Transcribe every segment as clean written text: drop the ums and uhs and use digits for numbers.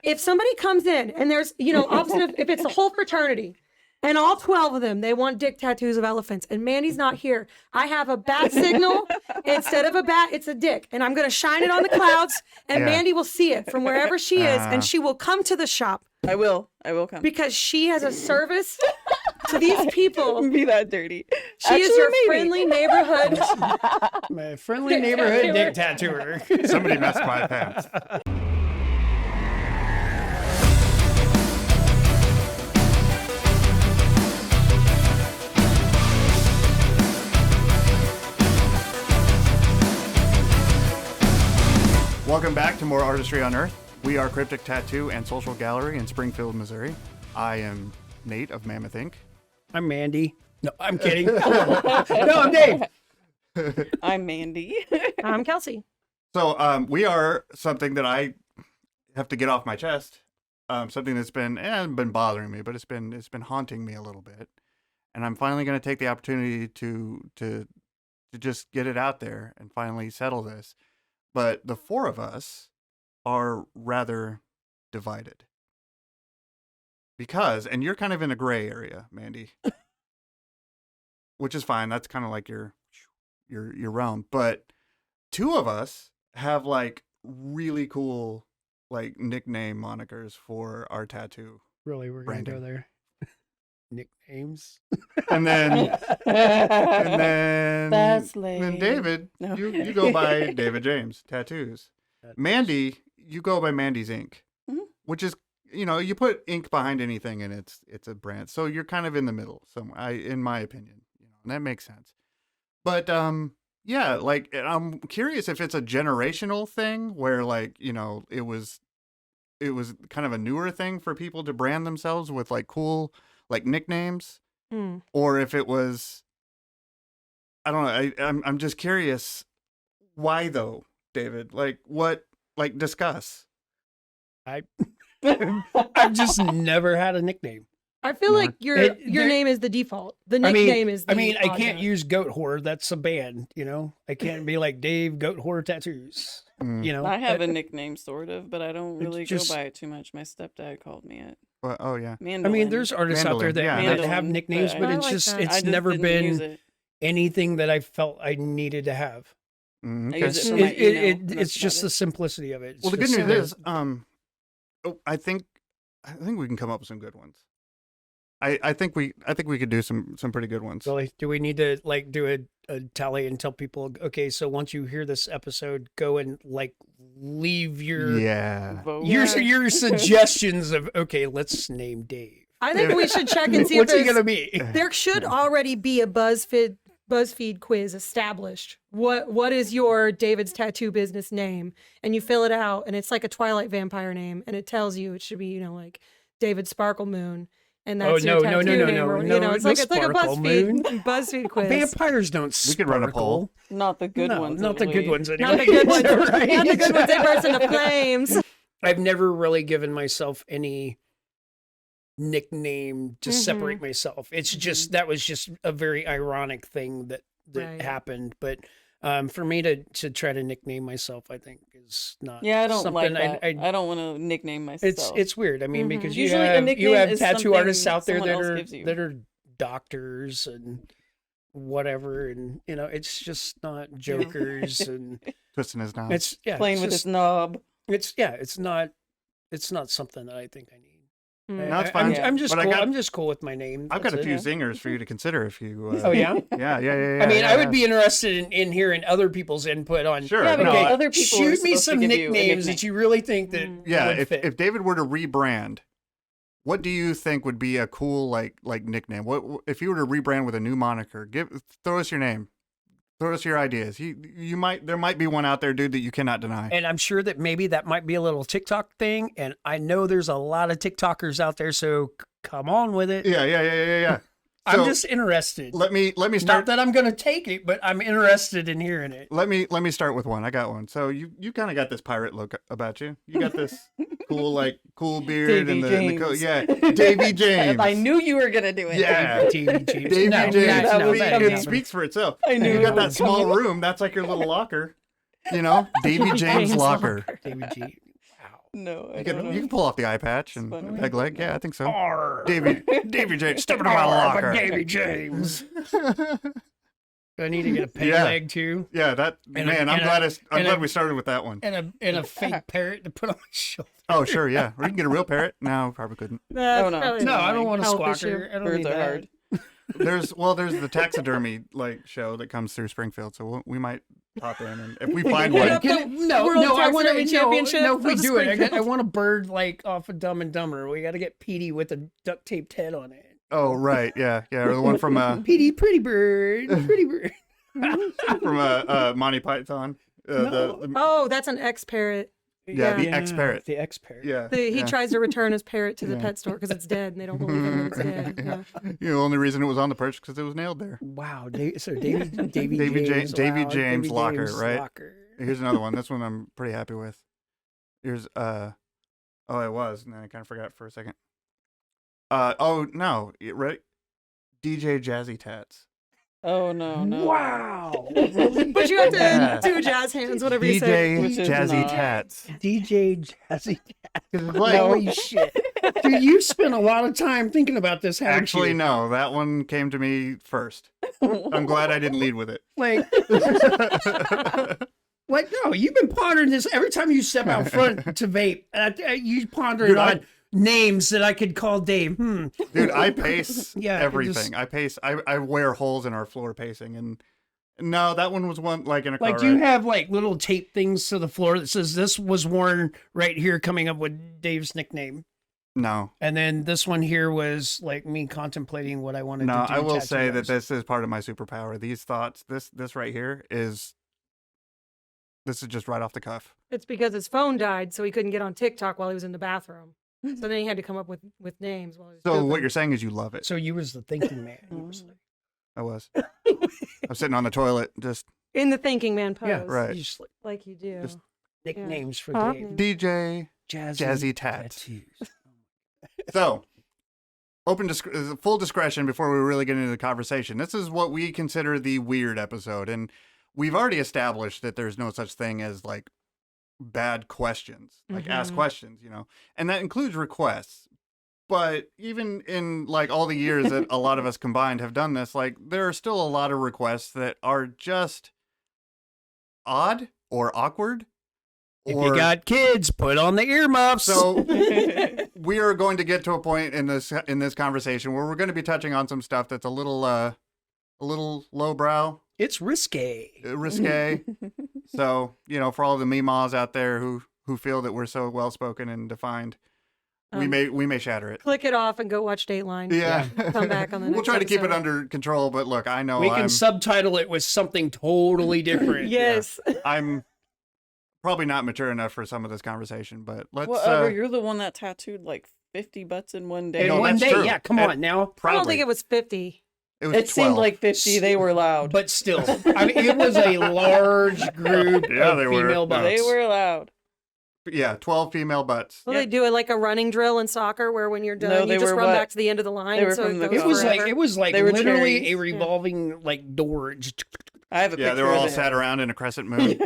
if somebody comes in and there's, opposite of, if it's the whole fraternity and all 12 of them, they want dick tattoos of elephants and Mandy's not here, I have a bat signal. Instead of a bat, it's a dick. And I'm going to shine it on the clouds and Mandy will see it from wherever she is and she will come to the shop. I will come. Because she has a service to these people. Be that dirty. She is your friendly neighborhood. My friendly neighborhood dick tattooer. Somebody messed my pants. Welcome back to more Artistry Unearthed. We are Cryptic Tattoo and Social Gallery in Springfield, Missouri. I am Nate of Mammoth Ink. I'm Mandy. No, I'm kidding. No, I'm Dave. I'm Mandy. I'm Kelsey. So we are something that I have to get off my chest. Something that's been bothering me, but it's been haunting me a little bit. And I'm finally going to take the opportunity to just get it out there and finally settle this. But the four of us are rather divided. Because, and you're kind of in a gray area, Mandy. Which is fine. That's kind of like your realm. But two of us have like really cool like nickname monikers for our tattoo. Really, we're going to go there. Nicknames. And then That's lame. then David, No. you go by David James Tattoos. Mandy, you go by Mandy's Ink, which is, you put ink behind anything and it's a brand. So you're kind of in the middle somewhere, in my opinion, and that makes sense. But yeah, like I'm curious if it's a generational thing where like, it was kind of a newer thing for people to brand themselves with like cool like nicknames, or if it was, I don't know. I'm just curious why though, David, like what, like discuss. I've just never had a nickname. I feel like your name is the default. The nickname is the I can't use Goat Whore. That's a band, I can't be like Dave Goat Whore Tattoos. I have a nickname sort of, but I don't really go by it too much. My stepdad called me it. Well, oh yeah. Mandolin. There's artists out there that have nicknames, but it's just it's never been anything that I felt I needed to have. Okay. I use it for my email. It's just the simplicity of it. It's well, the good just news is, I think we can come up with some good ones. I think we could do some pretty good ones. Really? Do we need to like do a tally and tell people, okay, so once you hear this episode, go and like leave your your suggestions of, okay, let's name Dave. I think we should check and see what's if he gonna be. There should already be a BuzzFeed quiz established. What is your David's tattoo business name? And you fill it out, and it's like a Twilight vampire name, and it tells you it should be like David Sparkle Moon. And that's your tattoo name, or, it's like a BuzzFeed quiz. Vampires don't We could run a poll. Not the good ones. Not the good ones anyway. Not the good ones. Right? Not the good ones. They burst into flames. I've never really given myself any nickname to separate myself. It's just that was just a very ironic thing that happened. But for me to try to nickname myself, I think is not. Yeah, I don't something like that. I don't want to nickname myself. It's weird. I mean, because you Usually have tattoo artists out there that that are doctors and whatever, and it's just not jokers and Twisting his knob. it's playing with his knob. It's not something that I think I need. No, it's fine. I'm just But cool. I'm just cool with my name. I've got a That's few it. zingers for you to consider if you. Oh yeah. Yeah. I mean, I would be interested in hearing other people's input on. Sure. Yeah, but No, other people are shoot me supposed to some give you a nicknames that nickname. you really think that would fit. If David were to rebrand, what do you think would be a cool like nickname? What if you were to rebrand with a new moniker? Throw us your name. Throw us your ideas. There might be one out there, dude, that you cannot deny. And I'm sure that maybe that might be a little TikTok thing. And I know there's a lot of TikTokers out there, so come on with it. Yeah. I'm So, just interested. Let me Not start. that I'm going to take it, but I'm interested in hearing it. Let me start with one. I got one. So you kind of got this pirate look about you. You got this cool beard and the coat. Yeah, Davy James. I knew you were gonna do it. Yeah. TV James. Davy No, James. that was ain't coming. It happening. speaks for itself. I knew You it got that was small room. That's like your little locker. Davy James locker. David G. Wow. No, I You don't know. can pull off the eye patch and funny. peg leg. Yeah, I think so. Arr. Davy James, step into my locker. Davy James. Do I need to get a peg Yeah. leg too? Yeah, I'm glad we started with that one. And a fake parrot to put on my shoulder. Oh, sure, yeah. Or you can get a real parrot. No, probably couldn't. That's no. probably No, I don't want a health squawker. issue. I don't Birds need are that. hard. There's the taxidermy show that comes through Springfield, so we might pop in, and if we find Put one, up the World I want Taxidermy Championship No, if we for do it, I Springfield. want a bird like off of Dumb and Dumber. We got to get Petey with a duct taped head on it. oh right, yeah, or the one from Petey, pretty bird, pretty bird. Monty Python. No. Oh, that's an ex-parrot. The ex-parrot. The ex-parrot. Yeah, He yeah. tries to return his parrot to the Yeah. pet store because it's dead and they don't believe him that it's dead. Yeah. The only reason it was on the perch because it was nailed there. Wow. Davy Davy James. James locker, right? Locker. Here's another one. This one I'm pretty happy with. Here's oh, I was, and then I kind of forgot for a second. Oh no, right? DJ Jazzy Tats. Oh no. Wow. But you have to Yeah. do jazz hands whenever you say DJ Which is Jazzy not- Tats. DJ Jazzy. It's like, Holy shit. Dude, you spent a lot of time thinking about this, haven't actually, you? no, that one came to me first. I'm glad I didn't lead with it. Like, no, you've been pondering this every time you step out front to vape. You ponder Dude, on names that I could call Dave. Dude, I pace Yeah, everything. I pace. I wear holes in our floor pacing, and no, that one was one like in a car Like you ride. have like little tape things to the floor that says this was worn right here, coming up with Dave's nickname. No, And then this one here was like me contemplating what I wanted no, to do. I will say that tattoo-wise. this is part of my superpower. These thoughts, this right here is just right off the cuff. it's because his phone died, so he couldn't get on TikTok while he was in the bathroom. So then he had to come up with names while he was So pooping. what you're saying is you love it. So you was the thinking man. You was like, I was. I'm sitting on the toilet, just in the thinking man pose. yeah, right. you just like Like you do. Just nicknames for Huh? Dave. DJ Jazzy Tats. So, full discretion before we really get into the conversation. This is what we consider the weird episode, and we've already established that there's no such thing as like bad questions, like ask questions, and that includes requests. But even in like all the years that a lot of us combined have done this, like there are still a lot of requests that are just odd or awkward. If you got kids, put on the earmuffs. So we are going to get to a point in this conversation where we're going to be touching on some stuff that's a little lowbrow, it's risque. risque. So for all the meemaws out there who feel that we're so well spoken and defined, we may shatter it. Click it off and go watch Dateline. Yeah, Come back on the next we'll try to keep it episode. under control, but look, I know We can subtitle it with something totally different. Yes. I'm probably not mature enough for some of this conversation, but let's. Whatever. You're the one that tattooed like 50 butts in one day. In No, one that's day, true. yeah. Come And on now. I don't proudly. think it was 50. It was It 12. seemed like 50. They were loud. But still, I mean, it was a large group Yeah, of they were. female No. butts. They were loud. 12 female butts. Well, they do it like a running drill in soccer where when you're done, No, you they just were run what? back to the end of the line. They were so from the goes It was forever. like They were literally cherries. a revolving like door. Just- I have a Yeah, picture they were of all it. sat around in a crescent moon.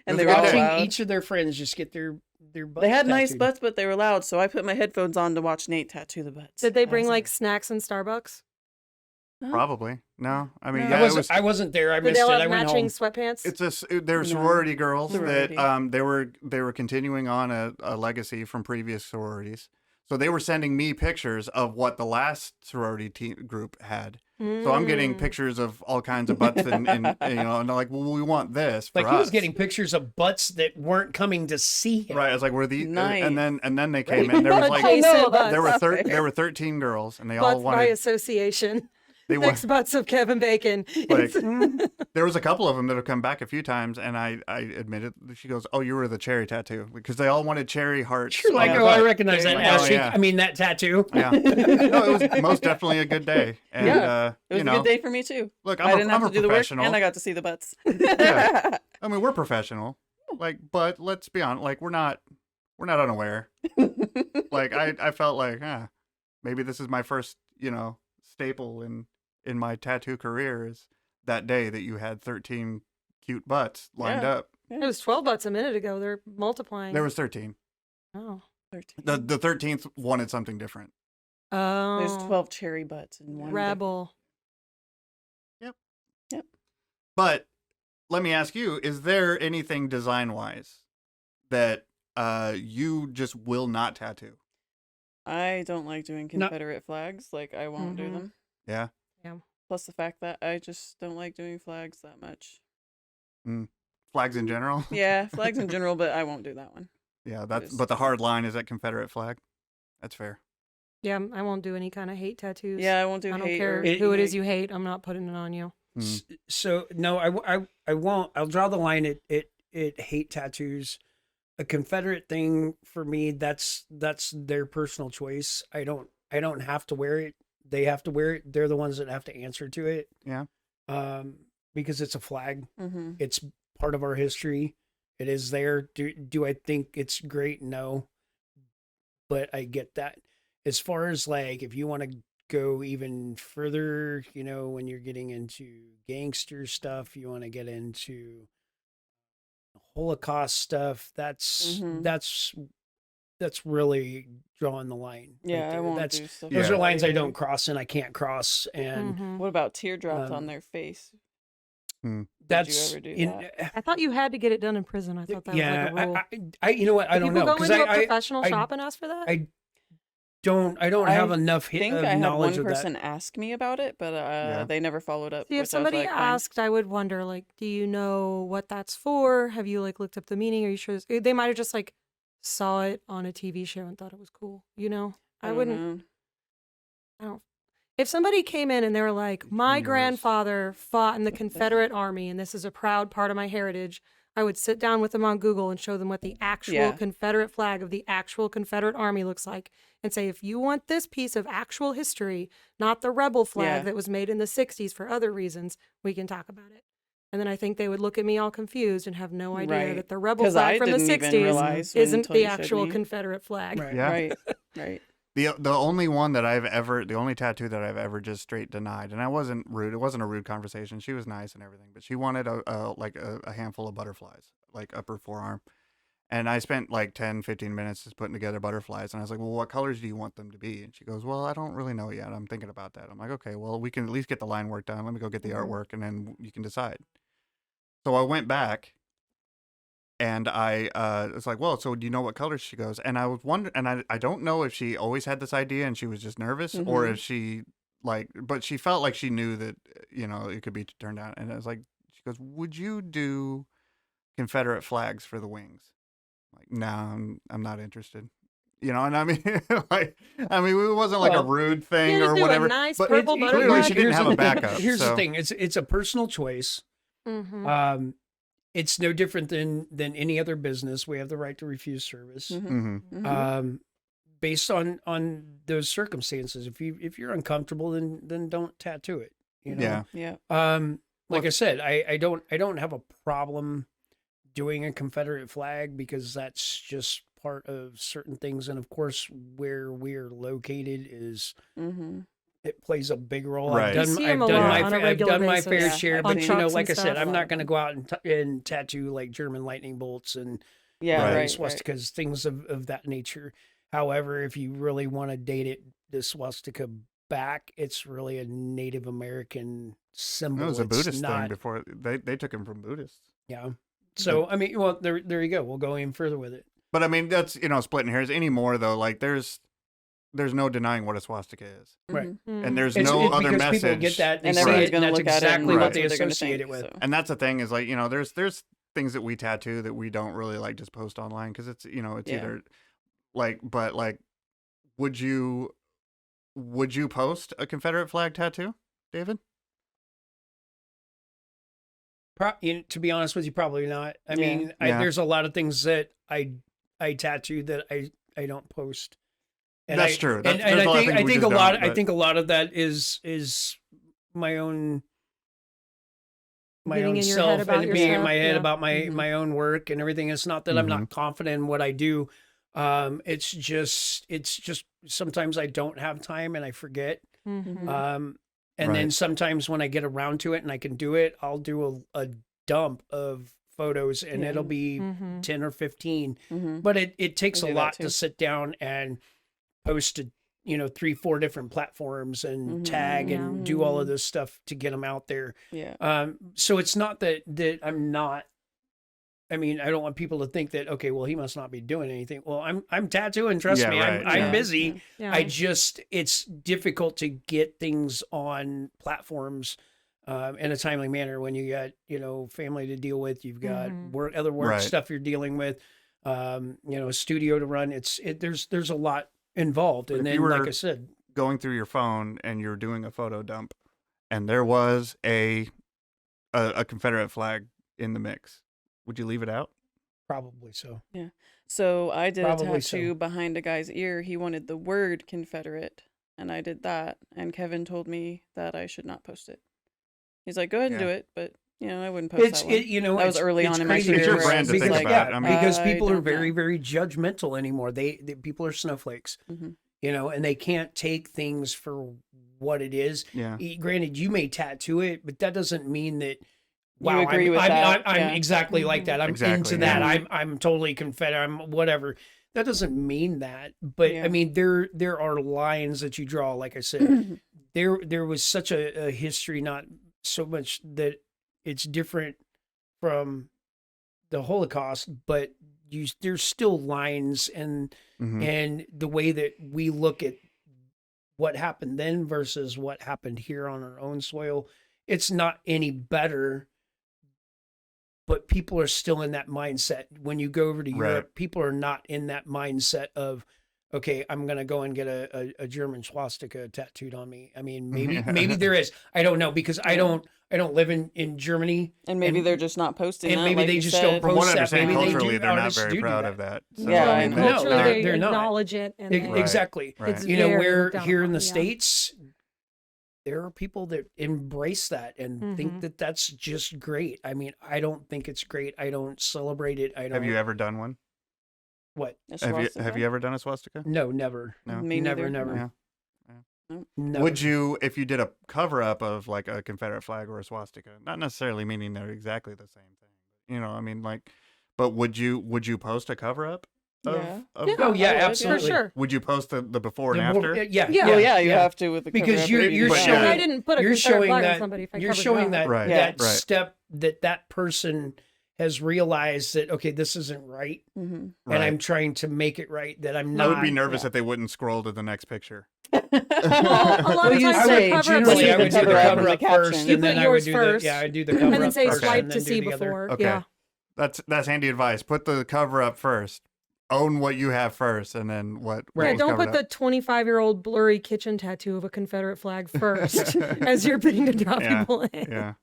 And they It were was all good. watching loud. each of their friends just get their butts They had nice tattooed. butts, but they were loud. So I put my headphones on to watch Nate tattoo the butts. Did they bring Awesome. like snacks and Starbucks? Probably. No, I mean, No. yeah, I wasn't there. I Did missed they all it. have I went matching home. sweatpants? they're No. sorority girls Sorority. that they were continuing on a legacy from previous sororities. So they were sending me pictures of what the last sorority team group had. So I'm getting pictures of all kinds of butts and and they're like, well, we want this for Like us. he was getting pictures of butts that weren't coming to see him. Right, I was like, "Were these?" Nice. And then they came in. There was like Adjacent butts. that's not fair. there were 13 girls, and they all Butts by wanted. association. They Next want, butts of Kevin Bacon. like there was a couple of them that have come back a few times, and I admitted. She goes, "Oh, you were the cherry tattoo," because they all wanted cherry hearts. You're like, on oh, the I butt. recognize that Like, ass oh, cheek. yeah. I mean, that tattoo. Yeah, no, it was most definitely a good day, and Yeah. It was you a know, good day for me too. look, I didn't I'm have a to do the work, professional. and I got to see the butts. Yeah. I mean, we're professional, like, but let's be honest, like, we're not unaware. Like, I felt like, maybe this is my first, staple in my tattoo career is that day that you had 13 cute butts lined Yeah. up. It was 12 butts a minute ago. They're multiplying. There was 13. Oh. 13. The 13th wanted something different. Oh. There's 12 cherry butts in one. Rebel. Yep. Yep. But let me ask you, is there anything design-wise that you just will not tattoo? I don't like doing Confederate flags. Like, I won't do them. Yeah. Yeah. Plus the fact that I just don't like doing flags that much. Flags in general? Yeah, flags in general, but I won't do that one. Yeah, but the hard line is that Confederate flag. That's fair. Yeah, I won't do any kind of hate tattoos. Yeah, I won't do I don't hate care or who it is like- you hate. I'm not putting it on you. So no, I won't. I'll draw the line at hate tattoos. A Confederate thing for me, that's their personal choice. I don't have to wear it. They have to wear it. They're the ones that have to answer to it. Yeah. Because it's a flag. Mhm. It's part of our history. It is there. Do I think it's great? No. But I get that. As far as like, if you want to go even further, you know, when you're getting into gangster stuff, you want to get into Holocaust stuff. That's really drawing the line. Yeah, right I there. won't That's do stuff. those Yeah. are lines I don't cross and I can't cross. And Mhm. What about teardrops on their face? that's ever do I thought you had to get it done in prison. I thought that was like a rule. I you know what? I Do don't people know go into a I professional shop and ask for that? I don't have enough I think I had knowledge one of person that. ask me about it, but they never followed up. See, if which I was somebody like, fine. asked, I would wonder, like, do you know what that's for? Have you like looked up the meaning? Are you sure? They might have just like saw it on a TV show and thought it was cool. You know, I don't wouldn't. know. I don't. If somebody came in and they were like, my grandfather fought in the Confederate Army and this is a proud part of my heritage, I would sit down with them on Google and show them what the actual Confederate flag of the actual Confederate Army looks like and say, if you want this piece of actual history, not the rebel flag that was made in the 60s for other reasons, we can talk about it. And then I think they would look at me all confused and have no idea that the rebel 'Cause flag I from the didn't even 60s realize isn't until the you showed actual me. Confederate flag. Right. Yeah. Right. The only one that the only tattoo that I've ever just straight denied, and I wasn't rude. It wasn't a rude conversation. She was nice and everything, but she wanted a handful of butterflies, like upper forearm. And I spent like 10, 15 minutes just putting together butterflies. And I was like, well, what colors do you want them to be? And she goes, well, I don't really know yet. I'm thinking about that. I'm like, okay, well, we can at least get the line work done. Let me go get the artwork and then you can decide. So I went back and I was like, well, so do you know what colors? She goes, and I was wondering, and I don't know if she always had this idea and she was just nervous or if she but she felt like she knew that, you know, it could be turned out. And I was like, she goes, would you do Confederate flags for the wings? Like, no, I'm not interested. You know, and I mean, it wasn't like a rude thing just or do a whatever. nice but purple clearly butterfly. she didn't have a backup. Here's so. the thing: it's a personal choice. Mm-hmm. It's no different than any other business. We have the right to refuse service, based on those circumstances. If you're uncomfortable, then don't tattoo it. You know? Yeah. Like I said, I don't have a problem doing a Confederate flag because that's just part of certain things, and of course, where we're located is. It plays a big role. Right. I've done my fair share, but you know, like I said, I'm not going to go out and tattoo like German lightning bolts and swastikas, things of that nature. However, if you really want to date it, the swastika back, it's really a Native American symbol. It was a It's Buddhist not, thing before they took him from Buddhists. Yeah. So I mean, well, there you go. We'll go even further with it. But I mean, that's, you know, splitting hairs anymore though. Like there's no denying what a swastika is. Right. And there's It's no other because message. people get that, they And see everyone's it, and gonna that's look at it and exactly that's what they what they're gonna associate think, it with. so. And that's the thing is like, you know, there's things that we tattoo that we don't really like just post online because it's, you know, it's either like, but like, would you post a Confederate flag tattoo, David? To be honest with you, probably not. I mean, there's a lot of things that I tattoo that I don't post. And that's true. And I think a lot of that is my own self and being in my head about my own work and everything. It's not that I'm not confident in what I do. It's just sometimes I don't have time and I forget. And then sometimes when I get around to it and I can do it, I'll do a dump of photos, and it'll be 10 or 15. But it takes a lot to sit down and post to 3-4 different platforms and tag and do all of this stuff to get them out there. So it's not that I'm not. I mean, I don't want people to think that, okay, well, he must not be doing anything. Well, I'm tattooing. Trust me, right. I'm busy. Yeah. It's difficult to get things on platforms in a timely manner when you got, family to deal with. You've got other work stuff you're dealing with, a studio to run. There's a lot involved. But and if then, you were like I said, going through your phone and you're doing a photo dump and there was a Confederate flag in the mix, would you leave it out? probably so. Yeah. So I did Probably a tattoo so. behind a guy's ear. He wanted the word Confederate, and I did that. And Kevin told me that I should not post it. He's like, go ahead and do it, but I wouldn't post that one. That was early on in my crazy. career. It's your where I brand to was think like, about. I mean, because I people are don't very, know. very judgmental anymore. They people are snowflakes, and they can't take things for what it is. Yeah. Granted, you may tattoo it, but that doesn't mean that. You Wow, agree with that, I'm yeah. exactly like that. I'm Exactly, into that. yeah. I'm totally Confederate. I'm whatever. That doesn't mean that. But I mean, there are lines that you draw. Like I said, there was such a history, not so much that it's different from the Holocaust, but there's still lines and the way that we look at what happened then versus what happened here on our own soil. It's not any better. But people are still in that mindset. When you go over to Europe, people are not in that mindset of, okay, I'm going to go and get a German swastika tattooed on me. I mean, maybe there is. I don't know, because I don't live in Germany. And maybe they're just not posting and that, maybe like they you just said. don't From what post I that. understand, Maybe they culturally, do. they're not Artists very do proud that. of that. So, Yeah, I mean, No, Culturally, they're they not. acknowledge it. And Exactly. Right. It's You know, very where looked down here in upon, the States, there are people that embrace that and think that that's just great. I mean, I don't think it's great. I don't celebrate it. I don't. Have you ever done one? What? Have you ever done a swastika? No, never. No. Me Never. neither. Yeah. Never. Would you, if you did a cover up of like a Confederate flag or a swastika, not necessarily meaning they're exactly the same thing, I mean, like, but would you post a cover up? Yeah. Oh yeah, absolutely. For sure. Would you post the before and after? Yeah. Well, yeah, you have to with the cover because up you're if you do showing. that. I didn't put a you're Confederate showing flag that on somebody if I you're covered it showing up. that Right, that right. step that person has realized that, okay, this isn't right, and I'm trying to make it right. That I'm not. I would be nervous if they wouldn't scroll to the next picture. Well, a lot of you times say, the cover Generally, I would do the cover up cover and up the first, caption. You and put then I would yours do first, I do the cover and up then say first, swipe and to then see do the other. before. Okay. Yeah. That's handy advice. Put the cover up first. Own what you have first, and then what. Yeah, was don't covered put the up. 25-year-old blurry kitchen tattoo of a Confederate flag first as you're beginning to draw Yeah. people in. Yeah.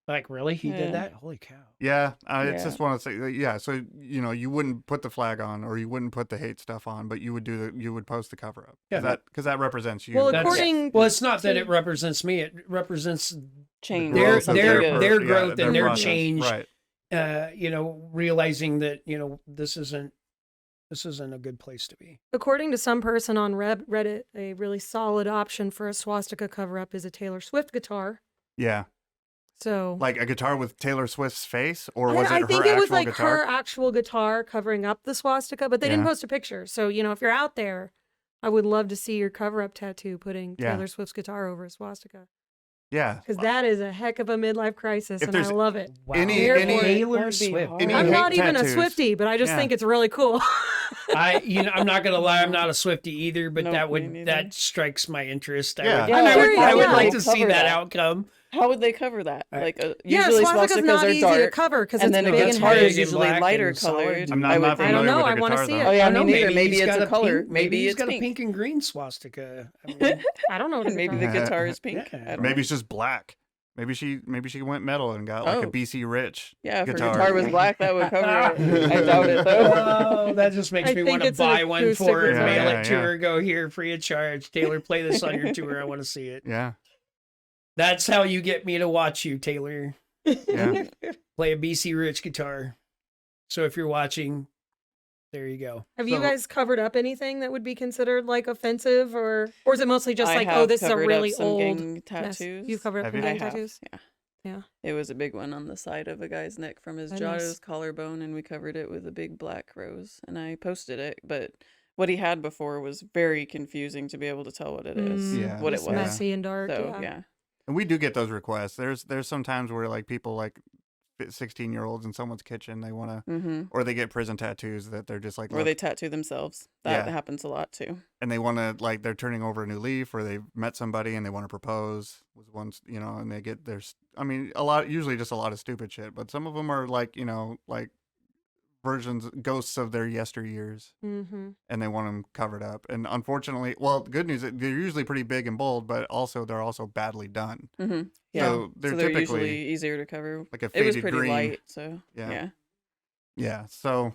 Like, really? He Yeah. did that? Holy cow! Yeah, I Yeah. just want to say, yeah. So you wouldn't put the flag on, or you wouldn't put the hate stuff on, but you would post the cover up. Yeah. Because that represents you. Well, That's- according Well, it's not that to- it represents me. It represents Change. their growth of their yeah, growth and their process. change. Right. Realizing that this isn't a good place to be. according to some person on Reddit, a really solid option for a swastika cover-up is a Taylor Swift guitar. Yeah. So Like a guitar with Taylor Swift's face, or was I it her think it was actual like guitar? her actual guitar covering up the swastika, but they didn't Yeah. post a picture. So, if you're out there, I would love to see your cover-up tattoo putting Yeah. Taylor Swift's guitar over a swastika. Yeah. Because that is a heck of a midlife crisis, If and I there's love it. Wow. Any- Here for it. Taylor That'd be Swift. hard. Any I'm hate not even tattoos. a Swiftie, but I just Yeah. think it's really cool. I'm not gonna lie, I'm not a Swiftie either, but Nope, me neither. that strikes my interest. Yeah. Yeah, I would yeah. like to see Cover that that. outcome. How would they cover that? Right. Like, Yeah, usually swastika's swastikas not are easy to dark, cover because and it's then a big and guitar heavy. is usually black lighter and solid. colored. I'm not I would familiar think. I don't know, with I the wanna guitar, see though. it. Oh yeah, I me don't know, neither. Maybe he's it's got a color. pink, Maybe he's it's got a pink. pink and green swastika. I mean, I don't know what a And maybe the guitar is. guitar is pink. Yeah. I don't Maybe know. it's just black. Maybe she went metal and got like a Oh. BC Rich. Yeah, if her guitar. guitar was black, that would cover it. I doubt it though. Oh, that just makes I me think want to it's an buy one acoustic for it, guitar. mail Yeah, it to yeah. her, go here free of charge. Taylor, play this on your tour. I want to see it. Yeah. That's how you get me to watch you, Taylor. Yeah. Play a BC Rich guitar. So if you're watching, there you go. Have you So- guys covered up anything that would be considered like offensive, or is it mostly just I like, have oh, this is a covered up really some old gang mess? tattoos. You've covered up Have some you? I gang have, tattoos? yeah. Yeah. It was a big one on the side of a guy's neck from his jaw to his collarbone, and we covered it with a big black rose. And I posted it, but what he had before was very confusing to be able to tell what it is, what it was. Messy and dark. So, yeah. And we do get those requests. There's some times where like people like 16-year-olds in someone's kitchen, they want to, or they get prison tattoos that they're just like, or they tattoo themselves. That happens a lot too. And they want to, like, they're turning over a new leaf, or they've met somebody and they want to propose. Was once, you know, and they get usually just a lot of stupid shit, but some of them are like, you know, like versions, ghosts of their yesteryears, and they want them covered up. And unfortunately, well, the good news, they're usually pretty big and bold, but they're also badly done. Yeah, so they're typically usually easier to cover. Like a faded it was pretty green. light, so yeah. So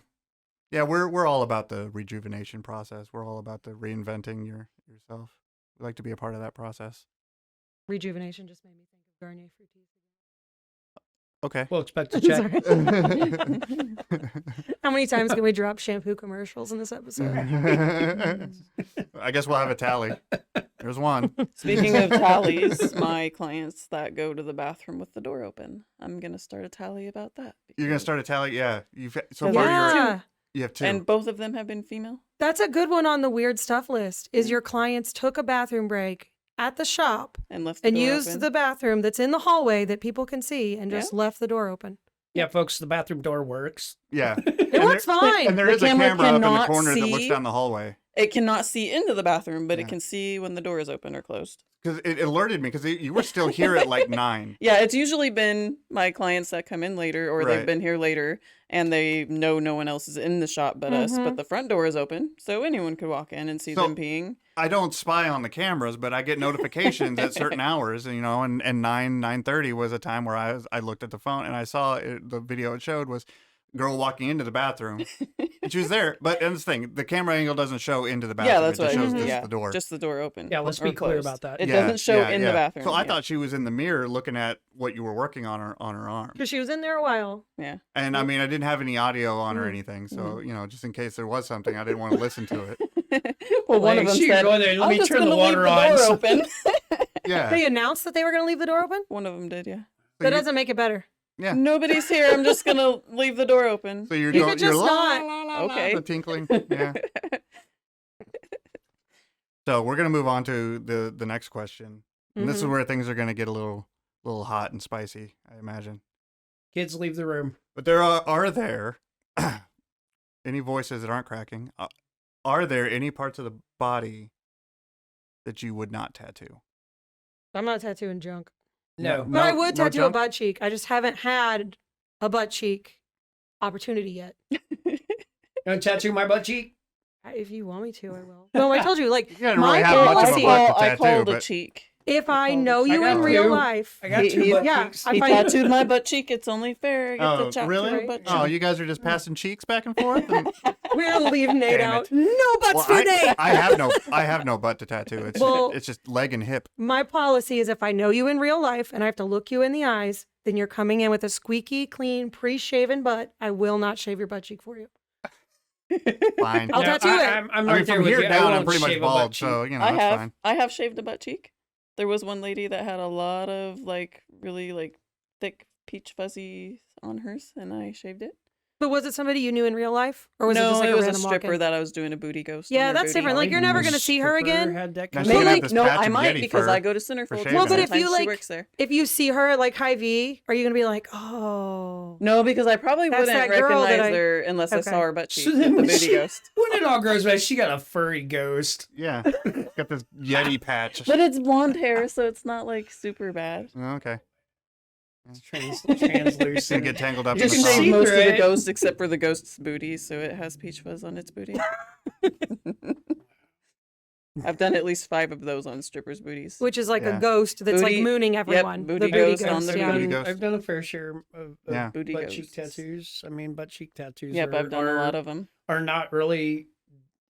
yeah, we're all about the rejuvenation process. We're all about the reinventing yourself. We like to be a part of that process. Rejuvenation just made me think of Garnier Fructis. Okay. We'll expect to check. How many times can we drop shampoo commercials in this episode? I guess we'll have a tally. There's one. Speaking of tallies, my clients that go to the bathroom with the door open, I'm going to start a tally about that. You're going to start a tally? Yeah. So far you have 2. And both of them have been female? That's a good one on the weird stuff list, is your clients took a bathroom break at the shop and left the door used open. the bathroom that's in the hallway that people can see and just left the door open. Yeah, folks, the bathroom door works. Yeah. It works fine. And there is a camera up in the corner that looks down the hallway. It cannot see into the bathroom, but it can see when the door is open or closed. Because it alerted me, because you were still here at like 9. Yeah, it's usually been my clients that come in later, or they've been here later, and they know no one else is in the shop but us. But the front door is open, so anyone could walk in and see them peeing. I don't spy on the cameras, but I get notifications at certain hours, you know, and 9:30 was a time where I looked at the phone and I saw the video it showed was girl walking into the bathroom. And she was there, but and this thing, the camera angle doesn't show into the bathroom. Yeah, that's it just what shows just the door. Just the door open. Yeah, let's be clear about that. It doesn't show in the bathroom. So I thought she was in the mirror looking at what you were working on her arm. Because she was in there a while. Yeah. And I mean, I didn't have any audio on or anything, so you know, just in case there was something, I didn't want to listen to it. Well, one of them said, go there, let me turn the water on. on. Door open. Yeah. They announced that they were going to leave the door open? One of them did, yeah. That doesn't make it better. Yeah. Nobody's here. I'm just going to leave the door open. So you're You going, could just you're not. Okay. the tinkling. Yeah. So we're going to move on to the next question. And this is where things are going to get a little hot and spicy, I imagine. Kids leave the room. But there are there any voices that aren't cracking? Are there any parts of the body that you would not tattoo? I'm not tattooing junk. No. But I would tattoo a junk? butt cheek. I just haven't had a butt cheek opportunity yet. You want to tattoo my butt cheek? If you want me to, I will. No, I told you, like, You didn't my really have much of a policy, butt to I tattoo, called a but cheek. if I know you got in real two. life, I got 2 butt yeah, cheeks. I He find tattooed my butt cheek. It's only fair. I get to tattoo really? my butt cheek. Oh, you guys are just passing cheeks back and forth? we're leaving Nate Damn out. it. No butts Well, for Nate. I have no butt to tattoo. It's just leg and hip. My policy is if I know you in real life and I have to look you in the eyes, then you're coming in with a squeaky, clean, pre-shaven butt. I will not shave your butt cheek for you. Fine. I'll tattoo it. I'm I right mean, there from with here you. I down, I'm won't pretty much shave a butt bald, cheek. so you know that's fine. I have shaved a butt cheek. There was one lady that had a lot of like really like thick peach fuzzy on hers, and I shaved it. But was it somebody you knew in real life? Or was it No, just like it a was a random stripper walk-in? that I was doing a booty ghost. Yeah, on her that's booty. different. Like, you're never going to see her again. Had that Now, kind she of- can have Maybe, this no, patch I of might Yeti because fur I go to Centerfold. shaving Well, but it. if you, Sometimes like- she works there. If you see her like high V, are you going to be like, oh. No, because I probably That's wouldn't that girl that recognize I- her unless I Okay. saw her butt cheek. So then the when booty she- ghost. When it all grows back, she got a furry ghost. Yeah, got this Yeti patch. But it's blonde hair, so it's not like super bad. Oh, okay, It's it's gonna translucent. get tangled up You in You the can see shave thong. most of through the it. ghost except for the ghost's booty, so it has peach fuzz on its booty. I've done at least 5 of those on strippers' booties. Which is like Yeah. a ghost that's Booty- like mooning everyone. booty the booty ghost on the yeah. booty. I've ghost. I've done a fair share of Yeah. Booty butt cheek ghosts. tattoos. I mean, butt cheek tattoos Yep, I've done a lot of them. are not really.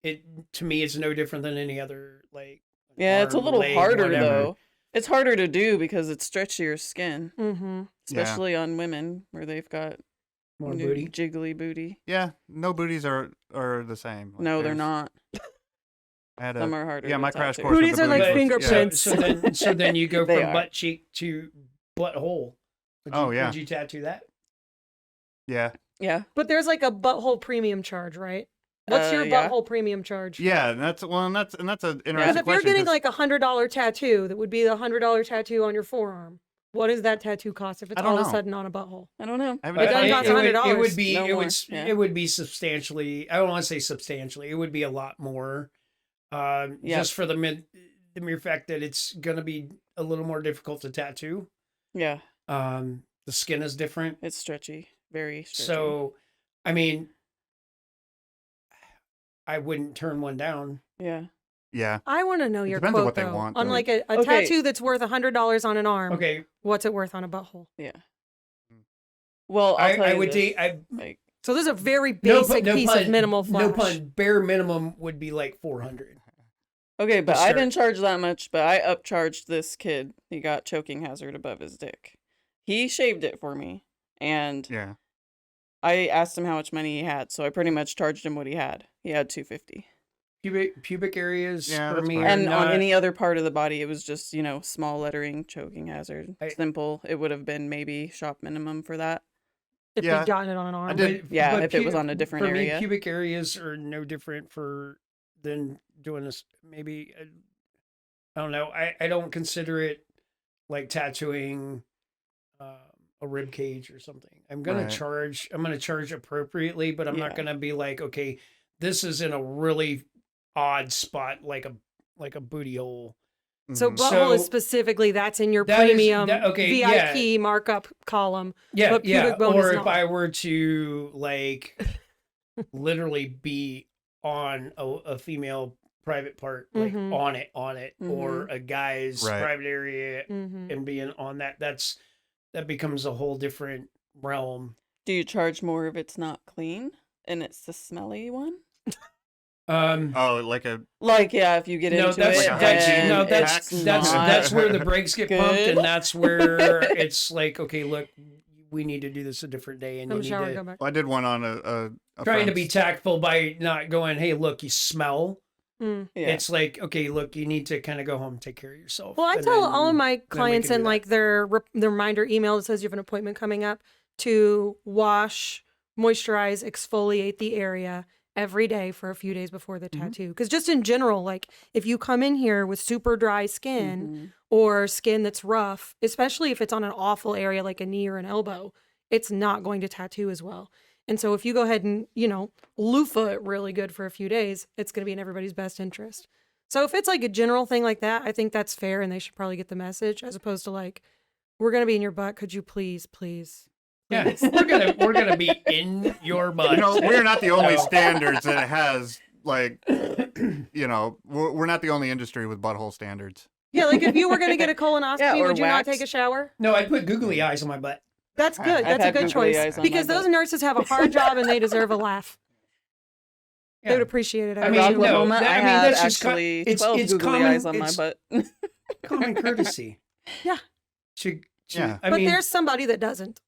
It to me, it's no different than any other like. Yeah, it's a arm, little leg, harder whatever. though. It's harder to do because it's stretchier skin, Mm-hmm. especially on women where they've got More new booty. jiggly booty. Yeah, no booties are the same. Like, No, they're there's- not. I had Some a, are harder. yeah, to my crash tattoo. course. with Booties the are like booty ghost, fingerprints. So then you go They from are. butt cheek to butthole. Would you tattoo that? Yeah. Yeah. But there's like a butthole premium charge, right? What's your butthole premium charge? Yeah, and that's an interesting Because question. if you're getting like $100 tattoo, that would be the $100 tattoo on your forearm. What does that tattoo cost if it's all of a sudden on a butthole? I don't know. It doesn't cost $100. It would be substantially. I don't want to say substantially. It would be a lot more. Just for the mere fact that it's going to be a little more difficult to tattoo. Yeah. The skin is different. It's stretchy, very stretchy. So, I mean, I wouldn't turn one down. Yeah. Yeah. I want to know your quote, on what though. they want. On like a tattoo that's worth $100 on an arm. Okay. What's it worth on a butthole? Yeah. Well, I would take. So this is a very basic piece of minimal flash. No pun. Bare minimum would be like $400. Okay, but I didn't charge that much, but I upcharged this kid. He got choking hazard above his dick. He shaved it for me, and I asked him how much money he had, so I pretty much charged him what he had. He had $250. Pubic areas for me, and on any other part of the body, it was just small lettering, choking hazard, simple. It would have been maybe shop minimum for that. If you'd gotten it on an arm, but if it was on a different area. For me, pubic areas are no different than doing this. Maybe I don't know. I don't consider it like tattooing a rib cage or something. I'm gonna charge appropriately, but I'm not gonna be like, okay, this is in a really odd spot, like a booty hole. So butthole is specifically that's in your premium VIP markup column. Yeah, but pubic bone or is if I were to like literally be on a female private part, like on it, or a guy's private area and being on that becomes a whole different realm. Do you charge more if it's not clean and it's the smelly one? If you get into that's where the brakes get pumped, and that's where it's like, okay, look, we need to do this a different day, and I did one on a trying to be tactful by not going, hey, look, you smell. It's like, okay, look, you need to kind of go home and take care of yourself. Well, I tell all of my clients in like their reminder email that says you have an appointment coming up to wash, moisturize, exfoliate the area every day for a few days before the tattoo. Because just in general, like if you come in here with super dry skin or skin that's rough, especially if it's on an awful area like a knee or an elbow, it's not going to tattoo as well. And so if you go ahead and, loofah it really good for a few days, it's going to be in everybody's best interest. So if it's like a general thing like that, I think that's fair and they should probably get the message, as opposed to like, we're going to be in your butt. Could you please? Yeah, we're gonna be in your butt. We're not the only standards that it has. Like, we're not the only industry with butthole standards. Yeah, like if you were gonna get a colonoscopy, would you not take a shower? No, I'd put googly eyes on my butt. That's good. That's a good choice because those nurses have a hard job and they deserve a laugh. They would appreciate it. I that's actually 12 googly eyes on my butt. Common courtesy. Yeah. But there's somebody that doesn't.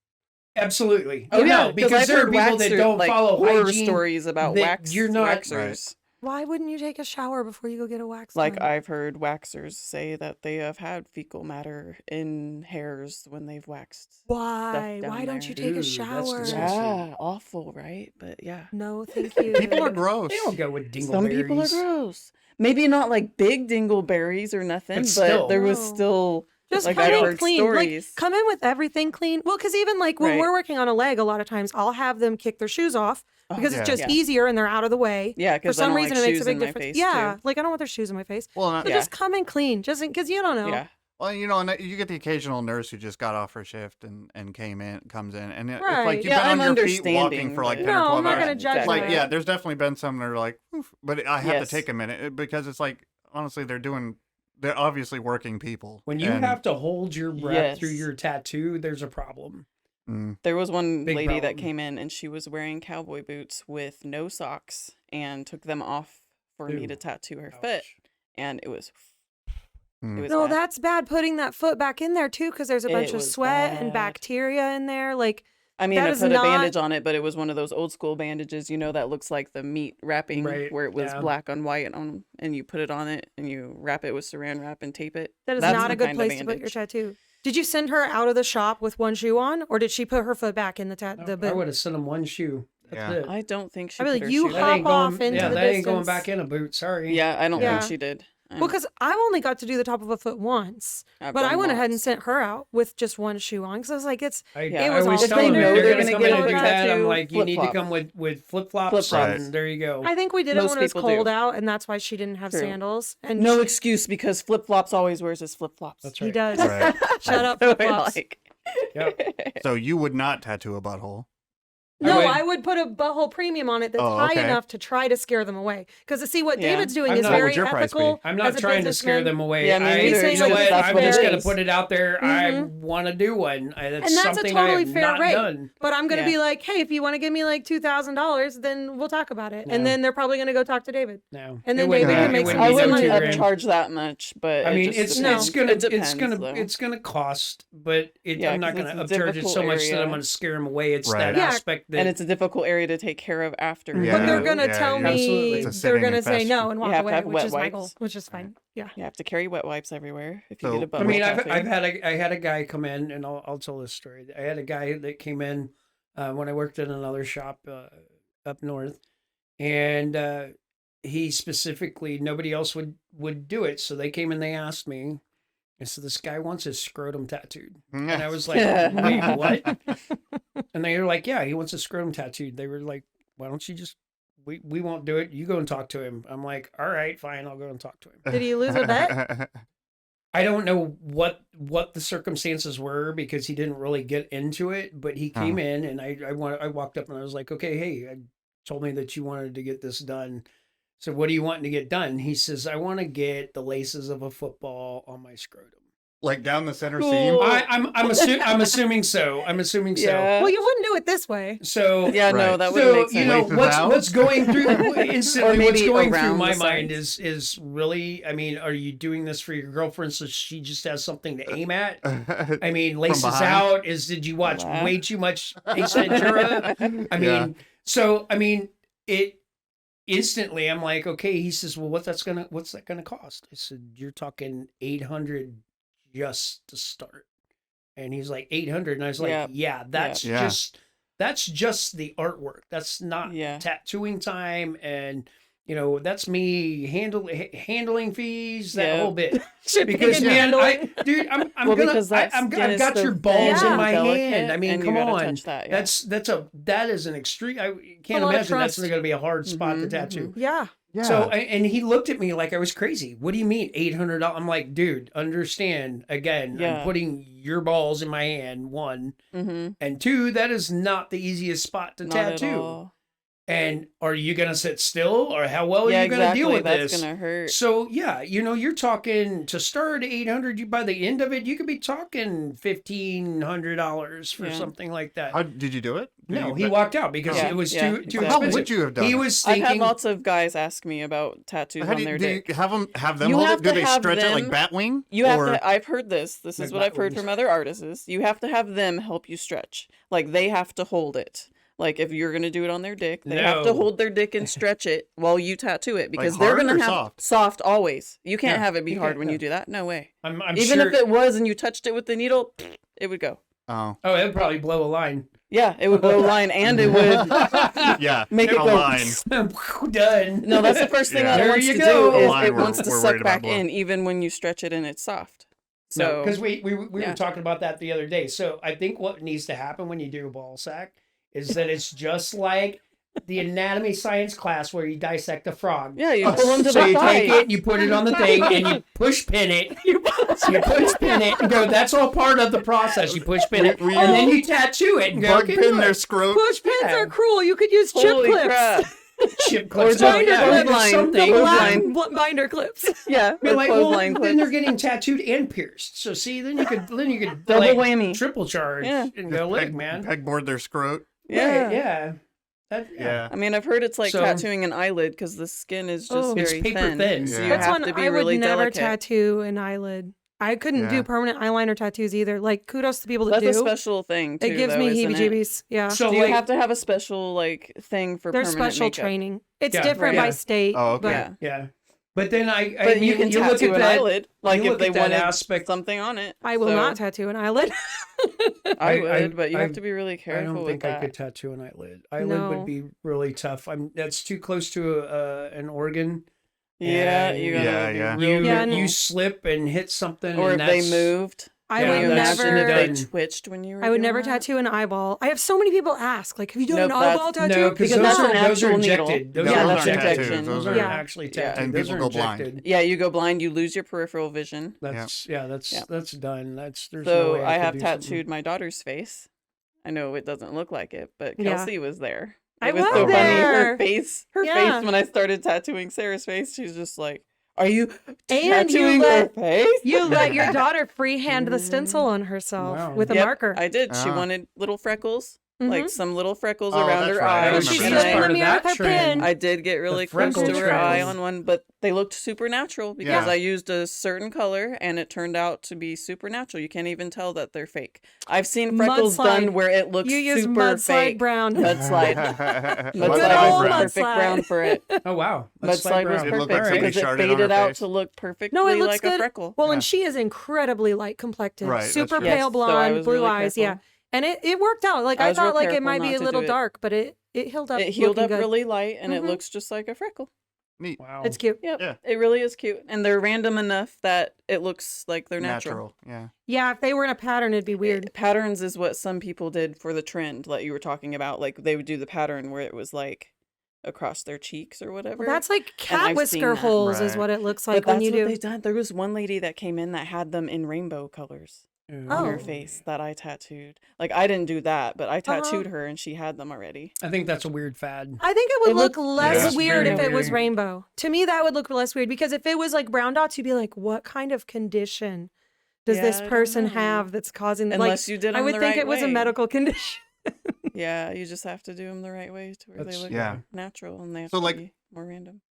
Absolutely. Because there are people that don't follow horror hygiene stories about waxers. Right. Why wouldn't you take a shower before you go get a wax? Like I've heard waxers say that they have had fecal matter in hairs when they've waxed. Why? Why don't you take a shower? Yeah, awful, right? But yeah. No, thank you. People are gross. They don't go with dingleberries. Some people are gross. Maybe not like big dingleberries or nothing, but there was still. Just like come I've in heard clean. Stories. Like, come in with everything clean. Well, because even like when we're working on a leg, a lot of times I'll have them kick their shoes off because it's just easier and they're out of the way. Yeah, for some reason it makes a big difference. Yeah, like I don't want their shoes in my face. Well, just come in clean, just because you don't know. Yeah. Well, and you get the occasional nurse who just got off her shift and comes in, and it's like you've been on your feet walking for like 10 or 12 hours. I'm not gonna judge. Like, there's definitely been some that are like, oof, but I have to take a minute because it's like honestly they're obviously working people. When you have to hold your breath through your tattoo, there's a problem. There was one lady that came in and she was wearing cowboy boots with no socks and took them off for me to tattoo her foot. And it was no, bad. That's bad putting that foot back in there too, because there's a bunch of sweat and bacteria in there. Like, I mean, I put a bandage on it, but it was one of those old school bandages, that looks like the meat wrapping where it was black on white and you put it on it and you wrap it with saran wrap and tape it. That is not a good place to put your tattoo. Did you send her out of the shop with one shoe on, or did she put her foot back in the boot? I would have sent him one shoe. That's it. I don't think she I mean, put her you shoe hop back. off into the that ain't going distance. back in a boot. Sorry. Yeah, I don't Yeah. think she did. Well, because I've only got to do the top of a foot once, I've but I done went ahead and lots. sent her out with just one shoe on because I was like, it I was always all tell them, they if know you're they're going to gonna come in get and do a that, I'm tattoo, like, you need to flip-flops. come with flip-flops, Flip-flops. and there you go. I think we did it Most when it was people do. cold out, and that's why she didn't have True. sandals. And No excuse, because flip-flops always wears his flip-flops. That's he right. does. Right. Shut up, So I flip flops. Yep. So you would not tattoo a butthole. No, would- I would put a butthole premium on it that's Oh, high okay. enough to try to scare them away. Because see what Yeah. David's doing I'm is not- What very would your price be? ethical. I'm not as a trying to scare businessman. them away. Yeah, me I, neither. He's you know saying what? that's I'm just fair. going to put it out there. I Mhm. want to do one. That's And that's a something I totally have fair not rate. done. But I'm going to Yeah. be like, hey, if you want to give me like $2,000, then we'll talk about it. And No. then they're probably going to go talk to David. No. And It then wouldn't David be- can it make wouldn't some I be no wouldn't money. $2,000. charge that much, but I mean, it just No. depends. it's gonna cost, but Yeah, I'm not 'cause gonna it's a upcharge it difficult so much that area. I'm gonna scare them away. It's Right. that Yeah. aspect that and it's a difficult area to take care of after. Yeah. But they're going to Yeah, tell yeah. Absolutely. me, It's a they're sitting going to say infestation. no and walk You have to away, have which wet is my wipes. goal, which is fine. Yeah. You have to carry wet wipes everywhere if you So- get a I bubble mean, tattoo. I had a guy come in, and I'll tell this story. I had a guy that came in when I worked at another shop up north, and he specifically, nobody else would do it, so they came and they asked me. And so this guy wants his scrotum tattooed, and I was like, "Wait, what?" And they were like, "Yeah, he wants his scrotum tattooed." They were like, "Why don't you just we won't do it. You go and talk to him." I'm like, "All right, fine, I'll go and talk to him." Did he lose a bet? I don't know what the circumstances were because he didn't really get into it, but he came in and I walked up and I was like, "Okay, hey, I told me that you wanted to get this done. So what are you wanting to get done?" He says, "I want to get the laces of a football on my scrotum." Like down the center Cool. seam. I'm assuming so. I'm assuming so. Yeah. Well, you wouldn't do it this way. So Yeah, no, Right. that wouldn't so make sense. you know Laces what's out? what's going through instantly. What's maybe going through around my the mind sides. is really. I mean, are you doing this for your girlfriend so she just has something to aim at? I mean, laces behind? out. Did you watch Wow. way too much Ace Ventura? I mean, Yeah. so I mean it. Instantly, I'm like, okay. He says, well, what's that gonna cost? I said, you're talking $800 just to start. And he's like, 800, and I was like, Yep. yeah, that's Yep. Yeah. just the artwork. That's not Yeah. tattooing time, and that's me handling fees, that Yeah. whole bit. Shipping Because and man, handling. I'm Well, gonna, because that I've skin is got so your balls thin in my and hand. delicate, I mean, and you come gotta on, touch that, yeah. that is an extreme. I can't A lot of imagine that's trust. going to be a hard spot to Mhm, tattoo. Yeah. Yeah. So, and he looked at me like I was crazy. What do you mean $800? I'm like, dude, understand. Again, Yeah. I'm putting your balls in my hand, one. Mm-hmm. And two, that is not the easiest spot to Not at tattoo. all. And are you going to sit still, or how well Yeah, are you going to exactly. deal with That's this? gonna hurt. So yeah, you're talking to start at 800. You by the end of it, you could be talking $1,500 for Yeah. something like that. How did you do it? Did No, you- he walked out because Yeah, it was yeah, too exactly. How expensive. would you have done He it? was I've thinking. had lots of guys ask me about tattoos How on do their you, do you dick. have them You hold have it? Do to they have stretch it like them- Batwing? You have Or- to. I've heard this. This Like is what I've heard Batwings. from other artists. You have to have them help you stretch. Like they have to hold it. Like if you're gonna do it on their dick, they have to No. hold their dick and stretch it while you tattoo it because Like they're hard gonna or have soft? always. You can't Yeah, have it be you hard can't, when no. you do that. No way. I'm Even sure. if it was and you touched it with the needle, it would go. Oh. Oh, it would probably blow a line. Yeah, it would blow a line and it would. Yeah. Make it a go. line. Done. No, that's the first thing Yeah. that it There wants you to go. do is Line it we're- wants to we're suck worried about back blowing. in even when you stretch it and it's soft. No, So because we were Yeah. talking about that the other day. So I think what needs to happen when you do a ball sack is that it's just like the anatomy science class where you dissect a frog. yeah, you pull them to So the you thigh. take it, you put it on the thing, and you push pin it. You push pin it and go. That's all part of the process. You push pin it, We- and then you tattoo it and go. Bug "Okay, pin look." their scrot. Push pins Yeah. are cruel. You could use chip Holy clips. crap. chip Or clips. just Oh, yeah, clothesline. there's something. The Clothesline. black binder clips. Yeah, You're or like, well, clothesline then they're clips. getting tattooed and pierced. So see, then you could Double like, whammy. triple charge Yeah. and go, look, man. Pegboard their scrot. Yeah. Right, yeah. That, Yeah. I mean, I've heard it's like So- tattooing an eyelid because the skin is just Oh. It's very paper thin. thin. So Yeah. you That's have one to be I would really never delicate. tattoo an eyelid. I couldn't do Yeah. permanent eyeliner tattoos either. Like, kudos to people that That's do. a special thing too. It gives though, me isn't it? heebie-jeebies. Yeah. So Do you like, have to have a special like thing for There's permanent special makeup? training. It's Yeah, different right. by Yeah. state. Oh, okay. But Yeah. yeah. But then but mean, you can tattoo look at an that, eyelid, like if they wanted aspect. something on it. I will not tattoo an eyelid. I would, but you have to be really careful. I don't think I could tattoo an eyelid. Eyelid would be really tough. That's too close to an organ. Yeah, you slip and hit something, or and if they moved. I would never. If they twitched when you were. I would never tattoo an eyeball. I have so many people ask, like, "Have you done an eyeball tattoo?" No, because those are injected. Those are injections. Those are actually tattooed. And people go blind. Yeah, you go blind. You lose your peripheral vision. That's done. There's so no way I have tattooed my daughter's face. I know it doesn't look like it, but Kelsey was there. It was so funny. Her face when I started tattooing Sarah's face, she's just like, "Are you tattooing her face?" You let your daughter freehand the stencil on herself with a marker. I did. She wanted little freckles, like some little freckles around her right. eye. She's part of that trend. I did get really close to her eye on one, but they looked super natural because I used a certain color, and it turned out to be super natural. You can't even tell that they're fake. I've seen freckles done where it looks super fake. Brown. Mudslide. Mudslide was perfect brown for it. Oh wow, Mudslide was perfect because it faded out to look perfectly like a freckle. Well, and she is incredibly light complected, right, super pale blonde, blue eyes. Careful. And it worked out. Like I thought, like it might be a little dark, but it healed up. It healed up really light, and it looks just like a freckle. Neat. Wow. It's cute. Yep. Yeah. It really is cute. And they're random enough that it looks like they're natural. Yeah. Yeah, if they were in a pattern, it'd be weird. Patterns is what some people did for the trend, like you were talking about. Like they would do the pattern where it was like across their cheeks or whatever. Well, that's like cat whisker holes is what it looks like but when you do. They done. There was one lady that came in that had them in rainbow colors. On her face that I tattooed. Like I didn't do that, but I tattooed her and she had them already. I think that's a weird fad. I think it would look less weird if it was rainbow. To me, that would look less weird because if it was like brown dots, you'd be like, what kind of condition does this person have that's causing them? Unless you did them I would the think right it was way. a medical condition. Yeah, you just have to do them the right way to where they look natural and they have to be more random.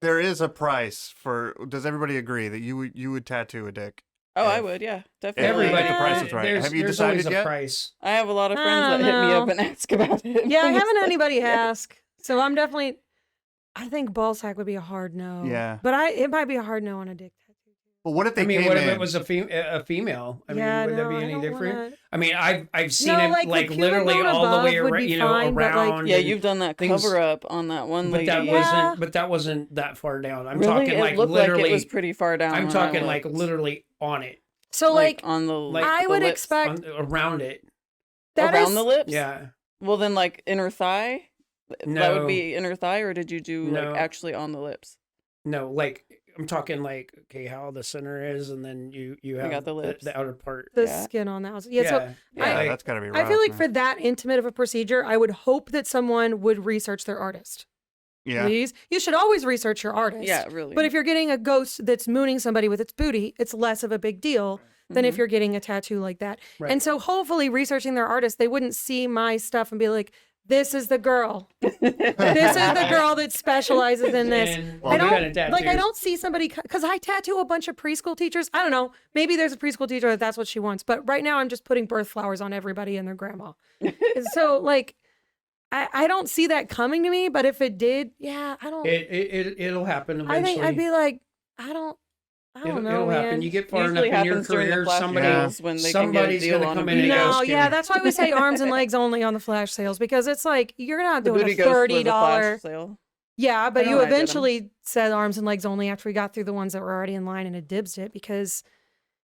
There is a price for. Does everybody agree that you would tattoo a dick? Oh, I would, yeah, definitely. Everybody, the price is right. Have you decided yet? Price. I have a lot of friends that hit me up and ask about it. Yeah, I haven't had anybody ask, so I'm definitely. I think ball sack would be a hard no. Yeah, but it might be a hard no on a dick tattoo. But what if they? What if it was a female? I mean, would that be any different? I mean, I've seen it like literally all the way around. Like, yeah, you've done that cover up on that one lady. But that wasn't that far down. I'm talking like literally. Like it was pretty far down. I'm talking like literally on it. So like on the I would expect around it. Around the lips? Yeah. Well then like inner thigh? No. That would be inner thigh, or did you do like actually on the lips? No, like I'm talking like how the center is, and then you have got the lips, the outer part, the skin on that. Yeah, so that's gotta be rough. I feel like for that intimate of a procedure, I would hope that someone would research their artist. Yeah. Please. You should always research your artist. Yeah, really. But if you're getting a ghost that's mooning somebody with its booty, it's less of a big deal than if you're getting a tattoo like that. Right. And so hopefully researching their artist, they wouldn't see my stuff and be like, this is the girl. This is the girl that specializes in this. I don't see somebody, because I tattoo a bunch of preschool teachers. I don't know. Maybe there's a preschool teacher that's what she wants. But right now I'm just putting birth flowers on everybody and their grandma. So like, I don't see that coming to me, but if it did, I don't. It'll happen eventually. I think I'd be like, I don't know. It'll happen. You get far enough in your career, somebody's going to come in and ask you. Yeah, that's why we say arms and legs only on the flash sales, because it's like you're not doing a $30 sale. Yeah, but you eventually said arms and legs only after we got through the ones that were already in line, and it dibs it because.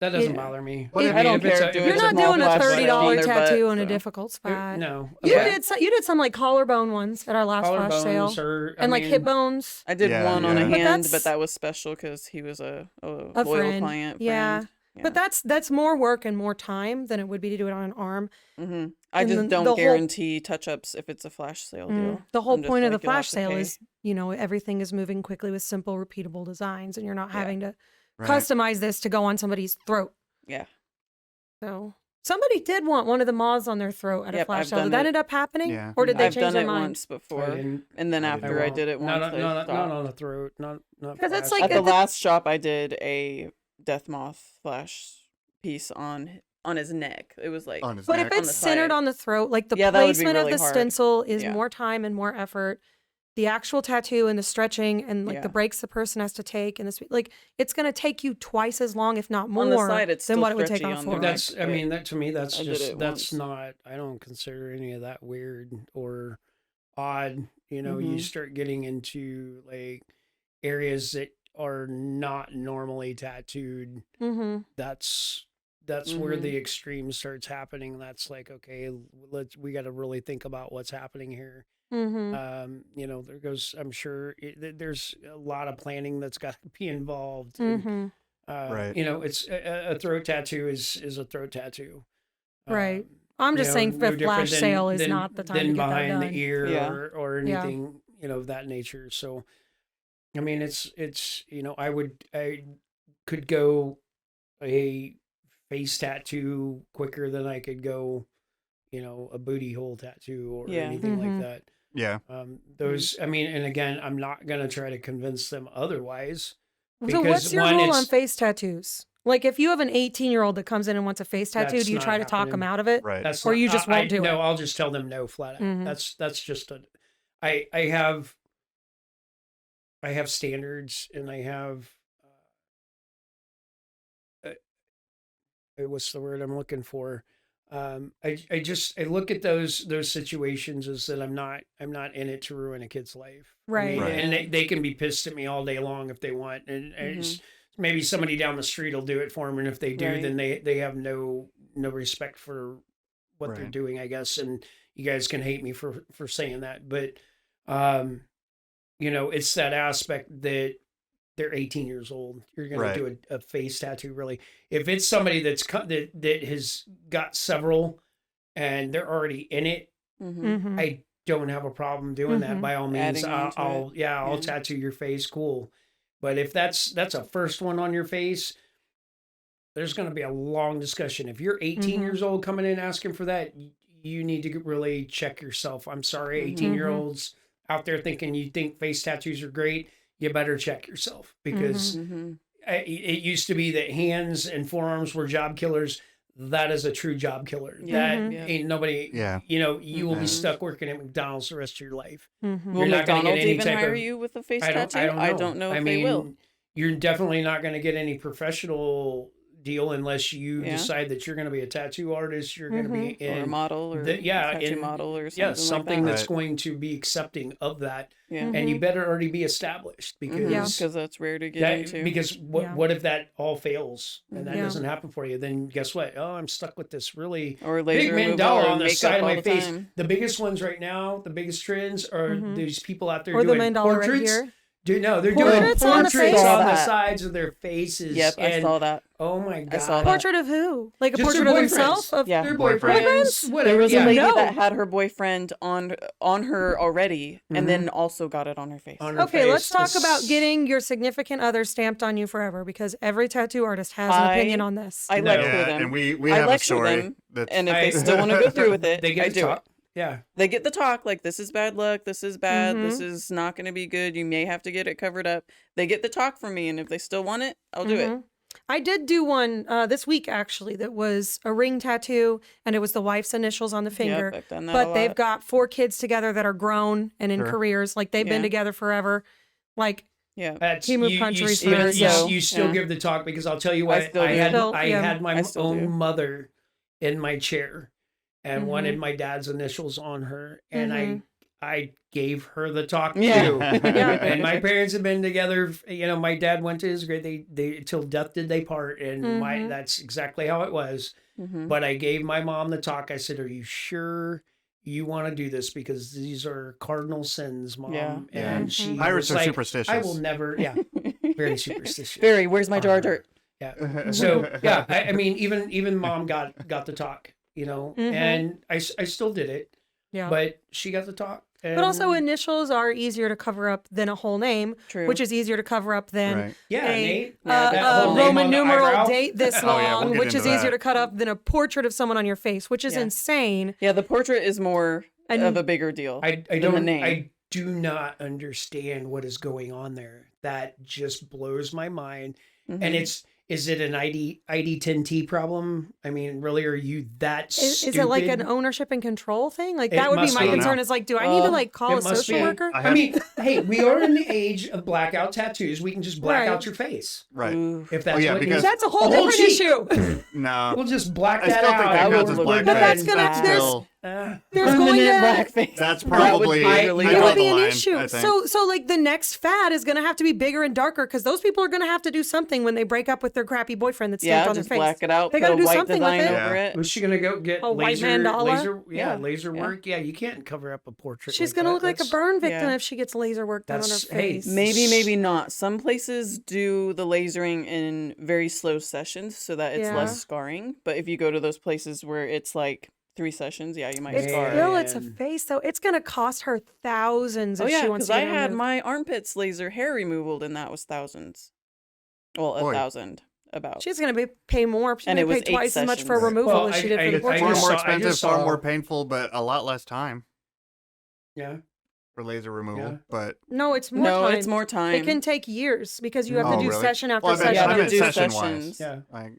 That doesn't bother me. I don't care. You're not doing a $30 tattoo on a difficult spot. No. You did some like collarbone ones at our last flash sale, and like hip bones. I did one on a hand, but that was special because he was a loyal client. Yeah. But that's more work and more time than it would be to do it on an arm. Mm-hmm. I just don't guarantee touch-ups if it's a flash sale deal. The whole point of the flash sale is, everything is moving quickly with simple, repeatable designs, and you're not having to customize this to go on somebody's throat. Yeah. So somebody did want one of the moths on their throat at a flash sale. Did that end up happening? Yeah. Or did they change their mind? I've done it once before, and then after I did it once, not on the throat, not because it's like at the last shop I did a death moth flash piece on his neck. It was like, but if it's centered on the throat, like the placement of the stencil is more time and more effort. the actual tattoo and the stretching and like Yeah. the breaks the person has to take and this like it's going to take you twice as long, if not more, On the side, it's than still what it would take stretchy on on floor. the That's, neck, I but mean, that to me, that's I did just, it that's once. not, I don't consider any of that weird or odd. You know, you Mhm. start getting into like areas that are not normally tattooed. Mm-hmm. That's where Mhm. the extreme starts happening. That's like, okay, we got to really think about what's happening here. Mm-hmm. You know, I'm sure there's a lot of planning that's got to be involved. And, Mm-hmm. Right. you know, it's a throat tattaoo is a throat tattoo. Right. I'm just saying the flash sale is not the time to get that behind done. the ear Yeah. or Yeah. anything, you know, of that nature. So, I mean, it's, you know, I could go a face tattoo quicker than I could go, you know, a booty hole tattoo or Yeah. anything Mhm. like that. Yeah. Those, I mean, and again, I'm not going to try to convince them otherwise. So what's Because your one, rule on it's, face tattoos? Like if you have an 18-year-old that comes in and wants a face tattoo, That's do you not try to talk them happening. out of it? Right. that's Or not, you just won't do no, it? I'll just tell them no flat out. Mhm. That's just I have standards and I have, what's the word I'm looking for? I look at those situations as that I'm not in it to ruin a kid's life. I Right. mean, Right. and they can be pissed at me all day long if they want, and it's, maybe somebody down the street will do it for them, and if they do, Right. then they have no respect for what they're Right. doing, I guess. And you guys can hate me for saying that, but you know, it's that aspect that they're 18 years old. You're going Right. to do a face tattoo, really. If it's somebody that has got several and they're already in it, Mhm. Mm-hmm. I don't have a problem doing that. Mhm. By all means, Adding on to I'll Yeah. tattoo your face. Cool. But if that's a first one on your face, there's going to be a long discussion. If you're 18 Mhm. years old coming in asking for that, you need to really check yourself. I'm sorry, Mhm. 18-year-olds out there thinking you think face tattoos are great, you better check yourself, because Mhm. it used to be that hands and forearms were job killers. That is a true job killer. Yeah. That Yeah. ain't nobody, Yeah. you know, you will be Mhm. stuck working at McDonald's the rest of your life. Mm-hmm. Will You're not gonna get McDonald's any even type hire of- you with a face I tattoo? don't know. if they will. You're definitely not going to get any professional deal unless you Yeah. decide that you're going to be a tattoo artist. You're going to be Or a in model or tattoo model or something yeah, like something that. that's Right. going to be accepting of that, Yeah. and you better already be established, because Yeah. Because that's rare to get into. because Yeah. what if that all fails and that Yeah. doesn't happen for you? Then guess what? Oh, I'm stuck with this really Or big laser removal mandala or on the makeup side of all my the face. time. The biggest ones right now, the biggest trends are Mhm. these people out there Or the doing mandala right portraits. here. They're doing Portraits on the portraits face? Saw on the that. sides of their faces. Yep, I and, saw that. Oh my god! I saw that. Portrait of who? Like a Just portrait their of boyfriends. himself? Of Yeah. Their Boyfriends? boyfriends. Whatever. There was yeah. a lady No. that had her boyfriend on her already, Mhm. and then also got it on her face. On her Okay, let's face. talk about getting your significant other stamped on you forever, because every tattoo artist has an opinion on this. I No. lecture Yeah, them, and we I have a lecture story them, that's and if they still want to go through with it, They get I to do talk. it. Yeah. They get the talk, like, this is bad luck, this is bad, this Mhm. is not going to be good, you may have to get it covered up. They get the talk from me, and if they still want it, I'll do it. Mhm. I did do one this week, actually, that was a ring tattoo, and it was the wife's initials on the finger. Yep, I've done that a But they've lot. got 4 kids together that are grown and in Sure. careers. Like, they've been Yeah. together forever. Like, Yeah. That's, He moved countries for Even this, you, yeah. you still Yeah. give the talk, because I'll tell you I what, still I do. had Still, I yeah. had my I still own do. mother in my chair and Mhm. wanted my dad's initials on her, and Mhm. I gave her the talk Yeah. too. Yeah. And my parents have been together. You know, my dad went to his grave. They till death did they part, and Mhm. that's exactly how it was. Mhm. But I gave my mom the talk. I said, "Are you sure you want to do this? Because these are cardinal sins, Mom." Yeah. And Mhm. she Pirates was are like, superstitious. "I will never." Yeah, very superstitious. Very, where's my jar Uh, dirt? Yeah. So yeah, I mean, even Mom got the talk, you know, Mhm. and I still did it, yeah. but she got the talk. And But also, initials are easier to cover up than a whole name, True. which is easier to cover up than Right. yeah, a, Nate. Yeah, that whole name Roman on the numeral eyebrow. date this Oh, long, yeah, we'll get which is into easier that. to cut up than a portrait of someone on your face, which is Yeah. insane. Yeah, the portrait is more And- of a bigger deal. I than don't the name. I do not understand what is going on there. That just blows my mind. Mhm. And it's Is it an ID10T problem? I mean, really, are you that stupid? Is it like an ownership and control thing? Like, It that would be must my be. concern is like, do I need to like call a it must social be. worker? I mean, hey, we are in the age of blackout tattoos. We can just black out your face. Right. If that's what because that's a whole different issue. No. We'll just black I that still out. think that counts as blackface. But that's gonna, That's still, there's going to blackface. that's probably it would be an issue. I think. So like the next fad is going to have to be bigger and darker because those people are going to have to do something when they break up with their crappy boyfriend that's stamped on their just face. black it out. They Put gotta a do white something with design it. over it. Was she gonna go get A white laser, mandala? laser work? Yeah, you can't cover up a portrait. She's like going to that. look like a That's- burn victim yeah. if she gets laser work done on her That's- hey, face. Maybe not. Some places do the lasering in very slow sessions so that it's Yeah. less scarring. But if you go to those places where it's like 3 sessions, you might It's scar. still, it's a Man. face though. It's going to cost her thousands if Oh yeah, she wants because to I get it had removed. my armpits laser hair removed, and that was thousands. Well, Boy. 1,000 about. She's going to pay more. She's And going it to was pay 8 twice as much for sessions. removal Well, as she did for the I Far portrait. just more saw- I expensive, just far saw- more painful, but a lot less time Yeah. for laser removal. Yeah. But No, it's more No, time. it's more time. It can take years because you have Oh, to do really? session after well, I bet session. Yeah, I to meant do session-wise. sessions. Yeah. Like,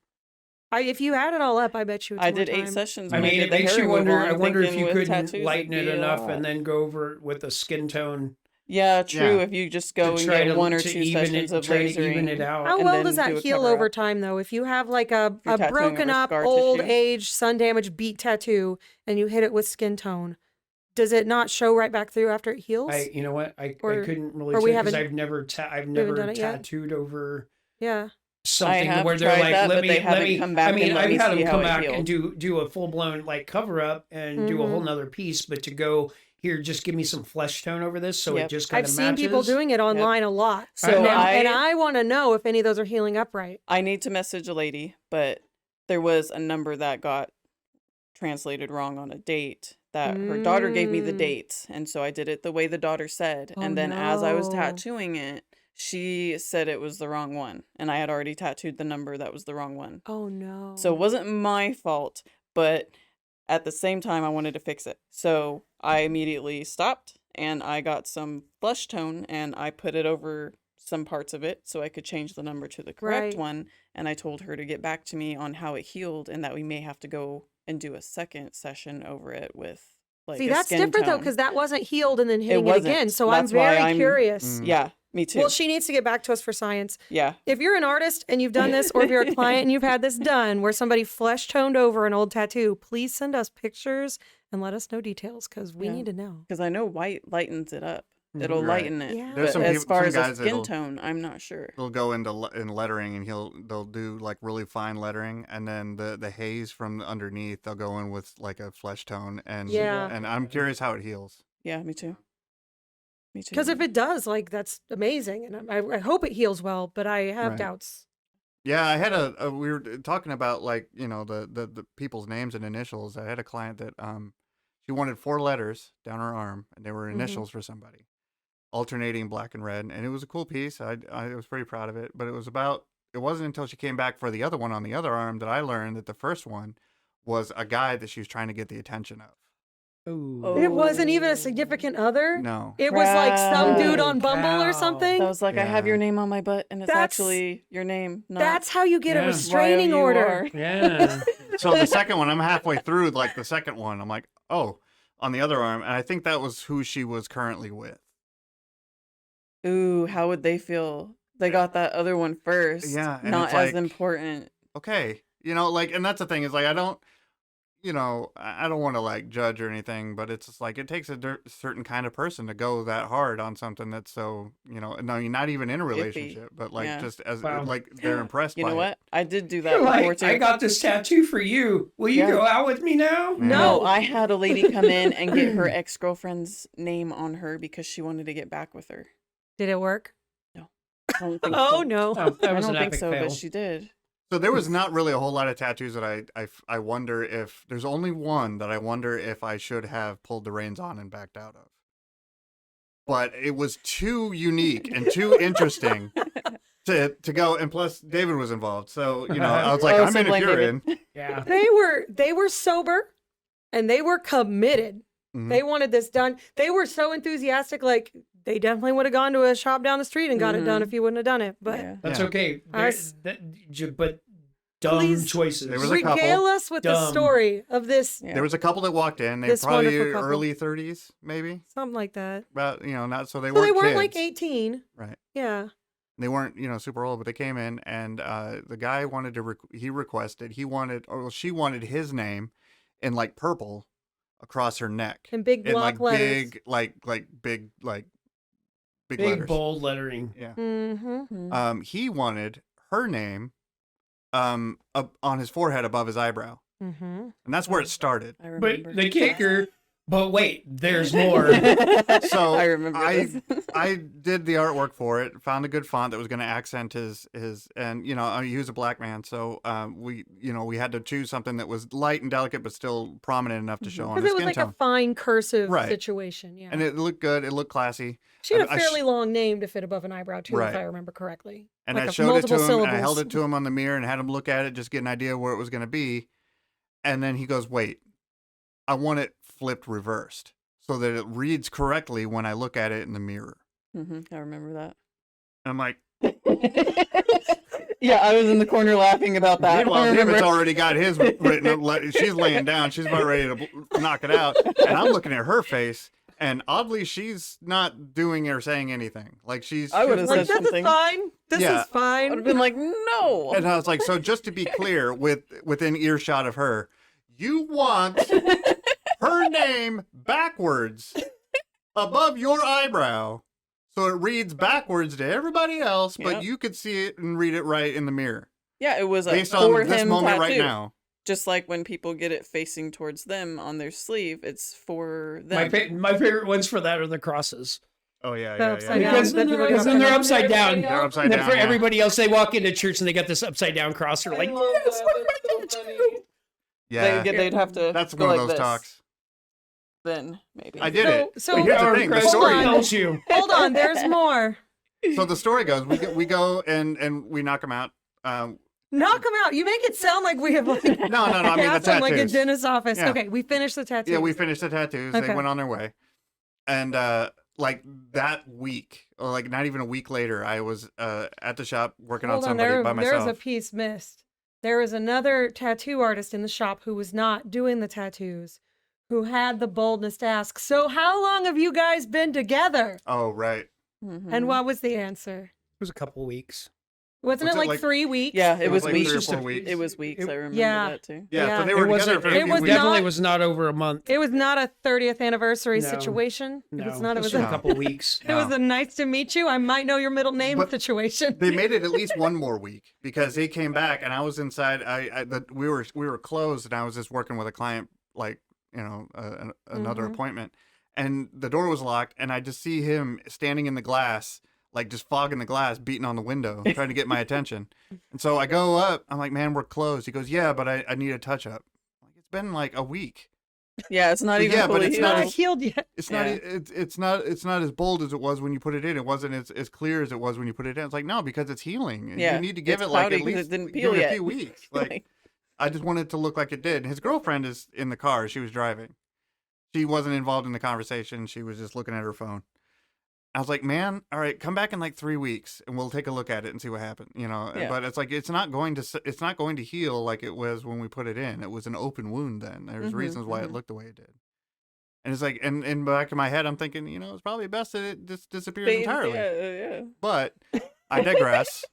If you add it all up, I bet you it's I more did 8 time. sessions. I when mean, did it the makes hair you wonder. removal. I I'm wonder if thinking you with couldn't tattoos, lighten it'd it be a enough lot. and then go over with a skin tone Yeah, true. Yeah. If you just go and try get 1 or to 2 even sessions it, of try to lasering. even it out. How and well then does that do a heal cover-up. over time, though? If you have like a you're tattooing broken over up, scar old tissue. age, sun damaged beat tattoo and you hit it with skin tone, does it not show right back through after it heals? You know what? I Or- couldn't really or we say because haven't- I've never haven't never done it yet? tattooed over Yeah. something have where they're tried like, that, let but me, they let haven't me. come back I mean, and let I've me had see them how come it back healed. and do a full blown like cover up and do a whole nother piece, but to go here, just give me some flesh tone over this, so it Yep. just kind I've of seen matches. people doing it online a lot. So now, and I- I want to know if any of those are healing up right. I need to message a lady, but there was a number that got translated wrong on a date that her daughter gave me the Mm. dates. And so I did it the way the daughter said. Oh, and then as I was no. tattooing it, she said it was the wrong one. And I had already tattooed the number that was the wrong one. Oh no. So it wasn't my fault, but at the same time, I wanted to fix it. So I immediately stopped and I got some blush tone and I put it over some parts of it so I could change the number to the correct Right. one. And I told her to get back to me on how it healed and that we may have to go and do a second session over it with like See, a that's skin different though, tone. because that wasn't healed and then hitting it wasn't. again. So That's I'm why very I'm- curious. Yeah, me too. Well, she needs to get back to us for science. yeah. If you're an artist and you've done this, or if you're a client and you've had this done where somebody flesh toned over an old tattoo, please send us pictures and let us know details because we Yeah. need to know. Because I know white lightens it up. It'll Right. lighten it. Yeah. There's But some as peop- far some as a guys skin that'll- tone, I'm not sure. he'll go into in lettering and they'll do like really fine lettering, and then the haze from underneath they'll go in with like a flesh tone, and Yeah. and I'm curious how it heals. Yeah, me too. Me too. Because if it does, like, that's amazing. And I hope it heals well, but I have Right. doubts. Yeah, I had we were talking about like the people's names and initials. I had a client that she wanted 4 letters down her arm, and they were initials for somebody, alternating black and red, and it was a cool piece. I was pretty proud of it, but it wasn't until she came back for the other one on the other arm that I learned that the first one was a guy that she was trying to get the attention of. Ooh. It wasn't even a significant other. No. It was like some dude Holy on Bumble or cow. something. I was like, I have Yeah. your name on my butt, and it's That's- actually your name. Not That's how you get a Yeah. restraining order. Yeah. So the second one, I'm halfway through like the second one. I'm like, oh, on the other arm, and I think that was who she was currently with. Ooh, how would they feel? They got that other one first. Yeah, and Not it's as like- important. Okay, like, and that's the thing is like I don't want to like judge or anything, but it's just like it takes a certain kind of person to go that hard on something that's so no, you're not even in a relationship, but like Yeah. just as Wow. like they're impressed. You by know it. what? I did do that You're before like, too. I got this tattoo for you. Will you Yeah. go out with me now? Yeah. No, I had a lady come in and get her ex-girlfriend's name on her because she wanted to get back with her. Did it work? I don't think Oh, so. no. Oh, that I was don't an think epic so, fail. but she did. So there was not really a whole lot of tattoos that I wonder if there's only one that I wonder if I should have pulled the reins on and backed out of. But it was too unique and too interesting to go, and plus David was involved. So, I was like, Oh, I'm so in if blame you're David. in. Yeah. They were sober and they were committed. Mhm. They wanted this done. They were so enthusiastic. Like they definitely would have gone to a shop down the street and got it done if you wouldn't have done it. But that's okay. But dumb please choices. There was a regale couple. us with the story of this. There was a couple that walked in. They were This probably wonderful couple. early 30s, maybe. Something like that. But not so they So weren't they weren't kids. like 18. Right. Yeah. They weren't super old, but they came in and the guy wanted to. She wanted his name in like purple across her neck In big block letters. big big letters. bold lettering. Yeah. Mm-hmm. He wanted her name up on his forehead above his eyebrow. Mm-hmm. And that's where it started. I remember. But the kicker, but wait, there's more. So I remember this. I did the artwork for it, found a good font that was going to accent his and he was a black man, so we had to choose something that was light and delicate but still prominent enough to show on Because his it was skin like tone. a fine cursive Right. situation. Yeah. And it looked good, it looked classy. She had a I fairly long name to fit above an eyebrow too, Right. if I remember correctly. And like I showed it to multiple him, syllables. and I held it to him on the mirror and had him look at it, just get an idea where it was going to be. And then he goes, "Wait, I want it flipped reversed so that it reads correctly when I look at it in the mirror." I remember that. And I'm like, Yeah, I was in the corner laughing about that. meanwhile, I remember. David's already got his written. She's laying down. She's about ready to knock it out. And I'm looking at her face. And oddly, she's not doing or saying anything. Like I would've Like, said this something. is fine. This Yeah. is fine. I would have been like, no. And I was like, so just to be clear, within earshot of her, you want her name backwards above your eyebrow, so it reads backwards to everybody else, but Yep. you could see it and read it right in the mirror. Yeah, it was a Based for on this him moment tattoo. right now. Just like when people get it facing towards them on their sleeve, it's for them. My favorite ones for that are the crosses. Oh yeah, The yeah, upside yeah. down. Because then they're upside down. They're upside And then down. for yeah. everybody else, they walk into church and they got this upside down cross. They're like, yes, look my tattoo. Yeah, They'd have to that's go one of like those this. talks. Then maybe. I did it. So- But here's the Our thing: the crest story. tells you. Hold on, there's more. So the story goes: we go and we knock him out. Knock them out. You make it sound like we have like No. I mean the staff in, like a tattoos. dentist's office. Yeah. Okay, we finished the tattoo. Yeah, we finished the tattoos. They Okay. went on their way. And like that week, or like not even a week later, I was at the shop working on Hold on, somebody by there's myself. a piece missed. There was another tattoo artist in the shop who was not doing the tattoos, who had the boldness to ask, "So how long have you guys been together?" Oh, right. And what was the answer? It was a couple weeks. Wasn't Was it it like like- 3 weeks? Yeah, it was like weeks. 3 or 4 weeks. It was weeks. I remember Yeah. that too. Yeah, Yeah. so they It were together wasn't. for a it few was weeks. Definitely not- was not over a month. It was not a 30th anniversary No. situation. No, It was not. It was just a, a couple weeks. it was a nice to meet you. I might know your middle name But- situation. They made it at least one more week because he came back and I was inside. We were closed and I was just working with a client, like another appointment, and the door was locked and I just see him standing in the glass, like just fogging the glass, beating on the window, trying to get my attention. And so I go up. I'm like, "Man, we're closed." He goes, "Yeah, but I need a touch up." I'm like, it's been like a week. Yeah, it's not even Yeah, but fully it's healed. not Not healed yet. It's Yeah. not. It's not as bold as it was when you put it in. It wasn't as clear as it was when you put it in. It's like, no, because it's healing. Yeah, You need to give it's it like cloudy at 'cause it least didn't give peel it a yet. few weeks. Like Right. I just wanted it to look like it did. His girlfriend is in the car. She was driving. She wasn't involved in the conversation. She was just looking at her phone. I was like, "Man, all right, come back in like 3 weeks and we'll take a look at it and see what happened." Yeah. But it's like it's not going to heal like it was when we put it in. It was an open wound then. There's reasons why it looked the way it did. And it's like, and in the back of my head, I'm thinking, it's probably best that it just disappears Fades, entirely. Yeah. But I digress.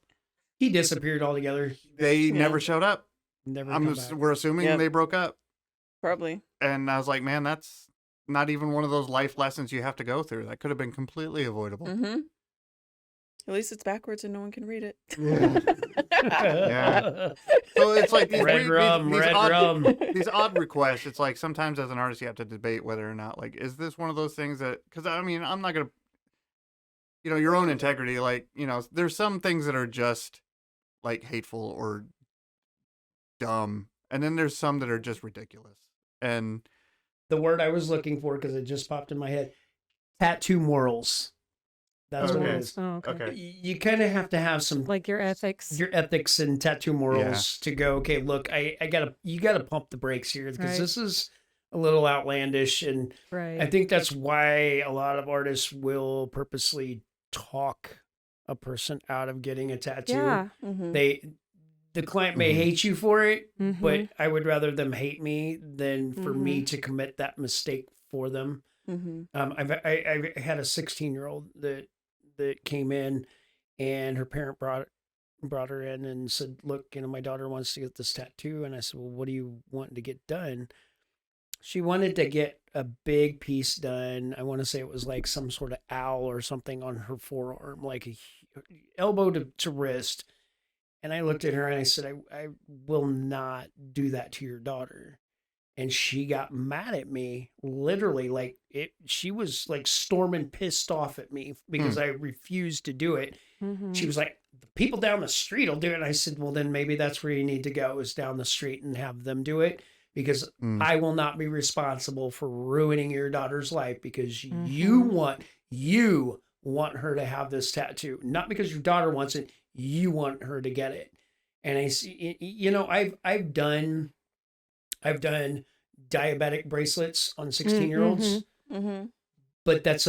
He disappeared altogether. They Yeah. never showed up. Never come back. We're assuming Yep. they broke up. Probably. And I was like, man, that's not even one of those life lessons you have to go through. That could have been completely avoidable. Mm-hmm. At least it's backwards and no one can read it. Yeah. So it's like these, Red rum, red rum. these odd requests. It's like sometimes as an artist, you have to debate whether or not, like, is this one of those things that, because I mean, I'm not going to, your own integrity, like, there's some things that are just like hateful or dumb. And then there's some that are just ridiculous. And The word I was looking for, because it just popped in my head, tattoo morals. That's what it is. Oh, okay. okay. You kind of have to have some Like your ethics. your ethics and tattoo morals to go, okay, look, you gotta pump the brakes here because Right. this is a little outlandish. And Right. I think that's why a lot of artists will purposely talk a person out of getting a tattoo. Yeah. The client may hate you for it, Mm-hmm. but I would rather them hate me than for me to commit that mistake for them. I've had a 16-year-old that came in, and her parent brought her in and said, "Look, my daughter wants to get this tattoo." And I said, "Well, what do you want to get done?" She wanted to get a big piece done. I want to say it was like some sort of owl or something on her forearm, like a elbow to wrist. And I looked at her and I said, I will not do that to your daughter. And she got mad at me, literally, like she was like storming, pissed off at me because I refused to do it. She was like, "The people down the street will do it." And I said, "Well, then maybe that's where you need to go, is down the street and have them do it, because I will not be responsible for ruining your daughter's life because you want her to have this tattoo, not because your daughter wants it. You want her to get it." And I see, I've done diabetic bracelets on 16-year-olds, but that's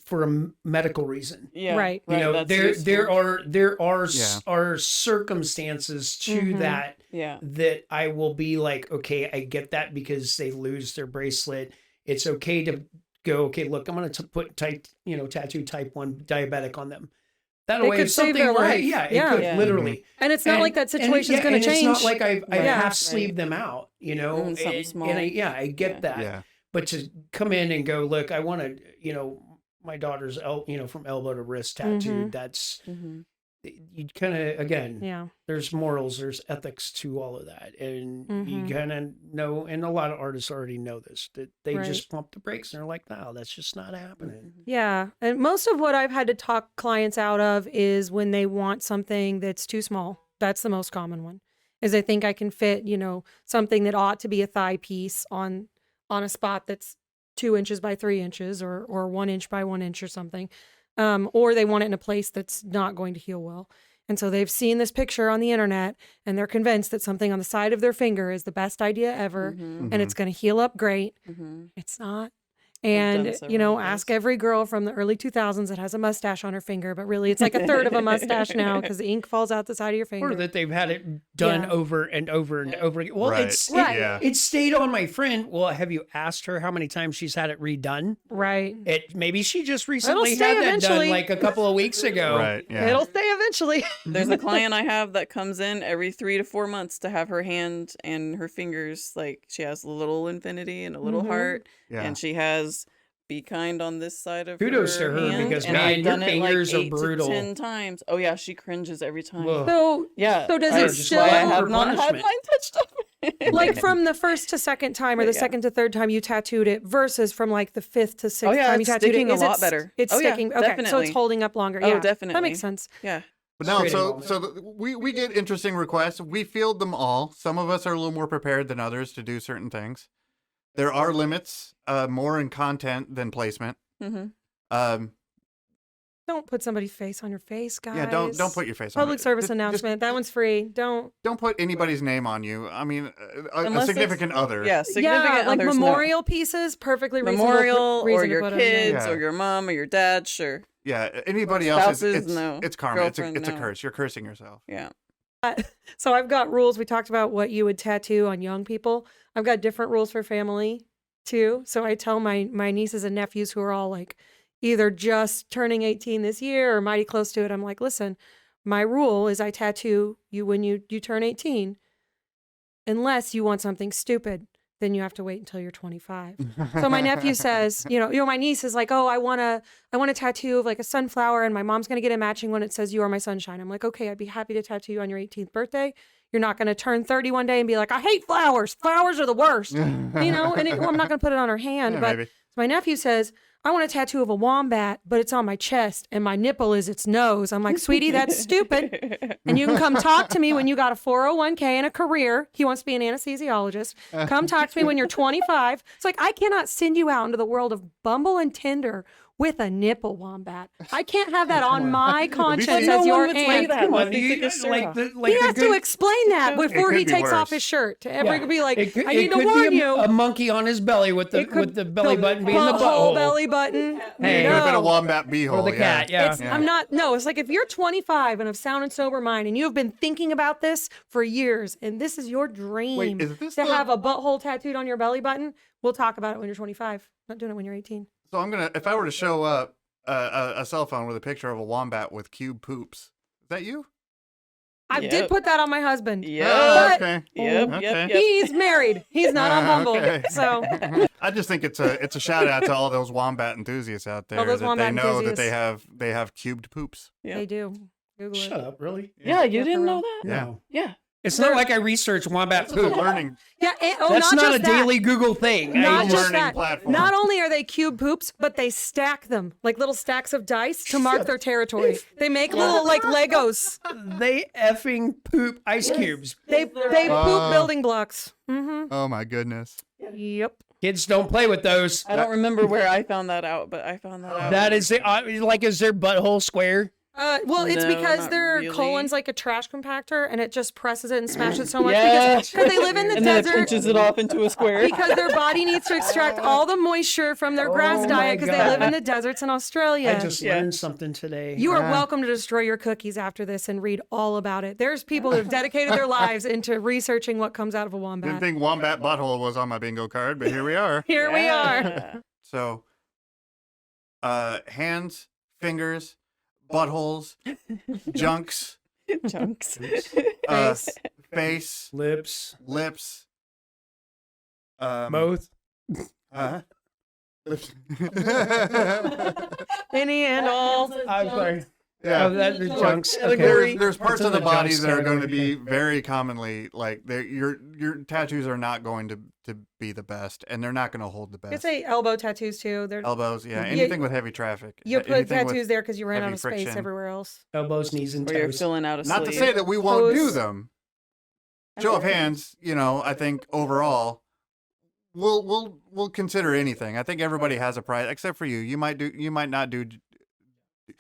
for a medical reason. Yeah, right. There are circumstances to that I will be like, okay, I get that, because they lose their bracelet. It's okay to go, okay, look, I'm going to put tattoo type 1 diabetic on them. That way, could save their life. Yeah, it could literally. And it's not like that situation's going to change. It's not like I half sleeved them out, something small. And I get that. Yeah. But to come in and go, look, I want to, my daughter's, from elbow to wrist tattooed. That's, you kind of, again, there's morals, there's ethics to all of that. And you kind of know, and a lot of artists already know this, that they just pump the brakes and they're like, no, that's just not happening. Yeah. And most of what I've had to talk clients out of is when they want something that's too small. That's the most common one, is I think I can fit, something that ought to be a thigh piece on a spot that's 2 inches by 3 inches or 1 inch by 1 inch or something. Or they want it in a place that's not going to heal well. And so they've seen this picture on the internet and they're convinced that something on the side of their finger is the best idea ever and it's going to heal up great. It's not. And, ask every girl from the early 2000s that has a mustache on her finger, but really it's like a third of a mustache now because the ink falls out the side of your finger. Or that they've had it done over and over and over again. Well, Right. It stayed on my friend. Well, have you asked her how many times she's had it redone? Right. Maybe she just recently had that done like a couple of weeks ago. Right. Yeah. It'll stay eventually. There's a client I have that comes in every 3 to 4 months to have her hand and her fingers, like she has a little infinity and a little heart, and she has "Be Kind" on this side of Kudos her to her, hand, because and man, I've your done it fingers like are 8 brutal. to 10 times. Oh yeah, she cringes every time. So So does it still? I have not had mine touched up. Like from the first to second time or the second to third time you tattooed it versus from like the 5th to 6th time you it's tattooed sticking it, a lot better. It's Oh, yeah, sticking. Okay, so definitely. it's holding up longer. Oh, Yeah, definitely. that makes sense. Yeah. But no, we get interesting requests. We field them all. Some of us are a little more prepared than others to do certain things. There are limits, more in content than placement. Don't put somebody's face on your face, guys. Yeah, don't put your face on it. Public service announcement. That one's free. Don't put anybody's name on you. I mean, a Unless significant other. Yeah, significant like others, memorial pieces, perfectly memorial reasonable or your put on kids there. or your mom or your dad, sure. Yeah, anybody else Spouses, it's no. it's karma. It's Girlfriend, a no. curse. You're cursing yourself. Yeah. So I've got rules. We talked about what you would tattoo on young people. I've got different rules for family too. So I tell my nieces and nephews who are all like either just turning 18 this year or mighty close to it. I'm like, listen, my rule is I tattoo you when you turn 18, unless you want something stupid. Then you have to wait until you're 25. So my nephew says, my niece is like, oh, I want a tattoo of like a sunflower, and my mom's going to get a matching one. It says, "You are my sunshine." I'm like, okay, I'd be happy to tattoo you on your 18th birthday. You're not going to turn 30 one day and be like, I hate flowers. Flowers are the worst. And I'm not going to put it on her hand. Yeah, but maybe. my nephew says, I want a tattoo of a wombat, but it's on my chest and my nipple is its nose. I'm like, sweetie, that's stupid. And you can come talk to me when you got a 401k and a career. He wants to be an anesthesiologist. Come talk to me when you're 25. It's like, I cannot send you out into the world of Bumble and Tinder with a nipple wombat. I can't have that on my conscience No as your one would say aunt. that. Come on, unless they took a shirt off. He has to explain that before could he be takes off worse. his shirt. To everybody be like, It I need to could warn be you. a monkey on his belly with the belly button being the whole butthole. belly button. Hey. Could have been a No. wombat beehole. Or the cat, yeah. I'm not, no, it's like if you're 25 and of sound and sober mind and you have been thinking about this for years and this is your dream Wait, is this to the- have a butthole tattooed on your belly button, we'll talk about it when you're 25. Not doing it when you're 18. So I'm gonna, if I were to show up a cell phone with a picture of a wombat with cube poops, is that you? I Yep. did put that on my husband. Yep. Oh, But okay. Yep, Okay. yep, yep. he's married. He's not on Bumble. Okay. So I just think it's a shout out to all those wombat enthusiasts out there All those that wombat they know that enthusiasts. they have cubed poops. Yep. they do. Google Shut it. up, really? Yeah, you Yeah, didn't for know real. that? Yeah. No. Yeah. It's not like I research wombat It's a poop. learning. Yeah, and, oh, That's not not a just that. daily Google thing. Not a just learning that. platform. Not only are they cube poops, but they stack them like little stacks of dice to mark their territory. They make little like Legos. They effing poop ice cubes. They poop building blocks. Mm-hmm. Oh my goodness. Yep. Kids don't play with those. I don't remember where I found that out, but I found that out. That is like, is their butthole square? Well, it's No, because not their really. colon's like a trash compactor, and it just presses it and smashes it so much Yes. because they live in the and then it desert. pinches it off into a square. Because their body needs to extract all the moisture from their grass Oh my diet because they God. live in the deserts in Australia. I just learned something today. You are Yeah. welcome to destroy your cookies after this and read all about it. There's people who have dedicated their lives into researching what comes out of a Didn't wombat. think wombat butthole was on my bingo card, but here we are. Here we are. Yeah. So, hands, fingers, buttholes, junks, Chunks. face, face, Lips, lips, both. lips. Any and all. I'm sorry. Yeah. Oh, that the junks. Like, Okay. There's parts That's of the in body junks that are going to category. be very commonly like your tattoos are not going to be the best, and they're not going to hold the You could best. say elbow tattoos too. They're, Elbows, yeah, anything with heavy traffic. you put anything with- tattoos there because you ran heavy out of space friction. everywhere else. Elbows, knees, and Or you're toes. filling out a Not to sleeve. say that we won't do Toes. them. Show of hands, I think overall, we'll consider anything. I think everybody has a price, except for you. You might not do.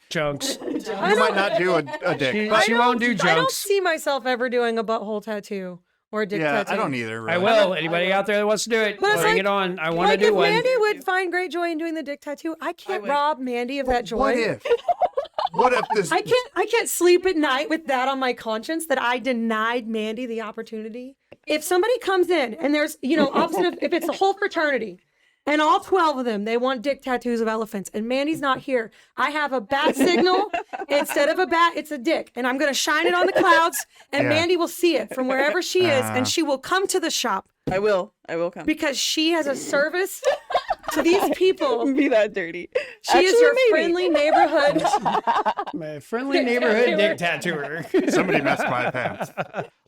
Junks. You might not do a dick. But She won't do I don't junks. see myself ever doing a butthole tattoo or a dick yeah, tattoo. I don't either. I Really. will. Anybody out there that wants to do it, But it's bring like- it on. I want to Like do if one. Mandy would find great joy in doing the dick tattoo, I can't would. rob Mandy of that joy. What if? What if this? I can't sleep at night with that on my conscience that I denied Mandy the opportunity. If somebody comes in and there's, opposite of, if it's the whole fraternity and all 12 of them, they want dick tattoos of elephants and Mandy's not here, I have a bat signal. Instead of a bat, it's a dick. And I'm going to shine it on the clouds and Yeah. Mandy will see it from wherever she is and she will come to the shop I will come. because she has a service to these people. Be that dirty. She is Actually, your maybe. friendly neighborhood. My friendly neighborhood dick tattooer. Somebody messed my pants.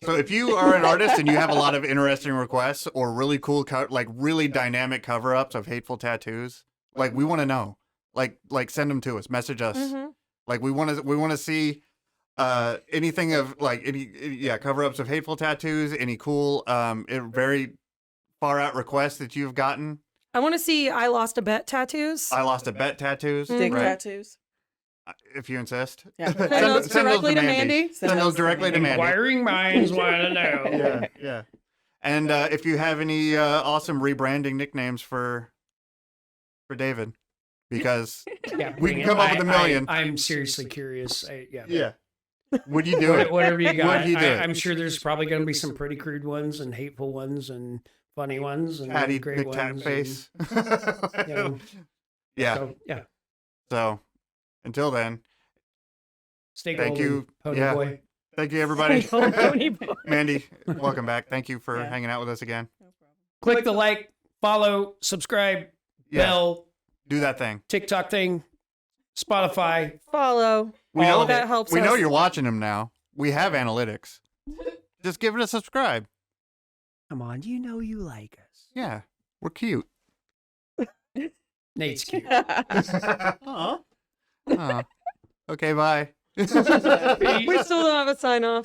So if you are an artist and you have a lot of interesting requests or really cool, really dynamic cover-ups of hateful tattoos, like we want to know. Like send them to us. Message us. Mhm. Like we want to see anything of like any cover-ups of hateful tattoos. Any cool, very far out requests that you've gotten. I want to see I lost a bet tattoos. I lost a bet tattoos. Dick right? tattoos. If you insist. Yeah. Send those directly to Mandy. Send those directly to Mandy. Inquiring minds want to know. Yeah. And if you have any awesome rebranding nicknames for David, because Yeah, We bring can come it. up with a million. I'm seriously curious. would you do it? Whatever you got. Would you do it? I'm sure there's probably going to be some pretty crude ones and hateful ones and funny ones and Patty great big ones. tat and, face. you know, Yeah. So, yeah. So until then, Stay Thank golden, you. Pony Yeah. boy. thank you everybody. Pony boy. Mandy, welcome back. Thank you for Yeah. hanging out with us again. Click the like, follow, subscribe, Yeah. bell, Do that thing. TikTok thing, Spotify. Follow. We All know of that helps We know us. you're watching them now. We have analytics. Just give it a subscribe. Come on, you know you like us. Yeah. We're cute. Nate's cute. Aw. Okay, bye. We still don't have a sign off.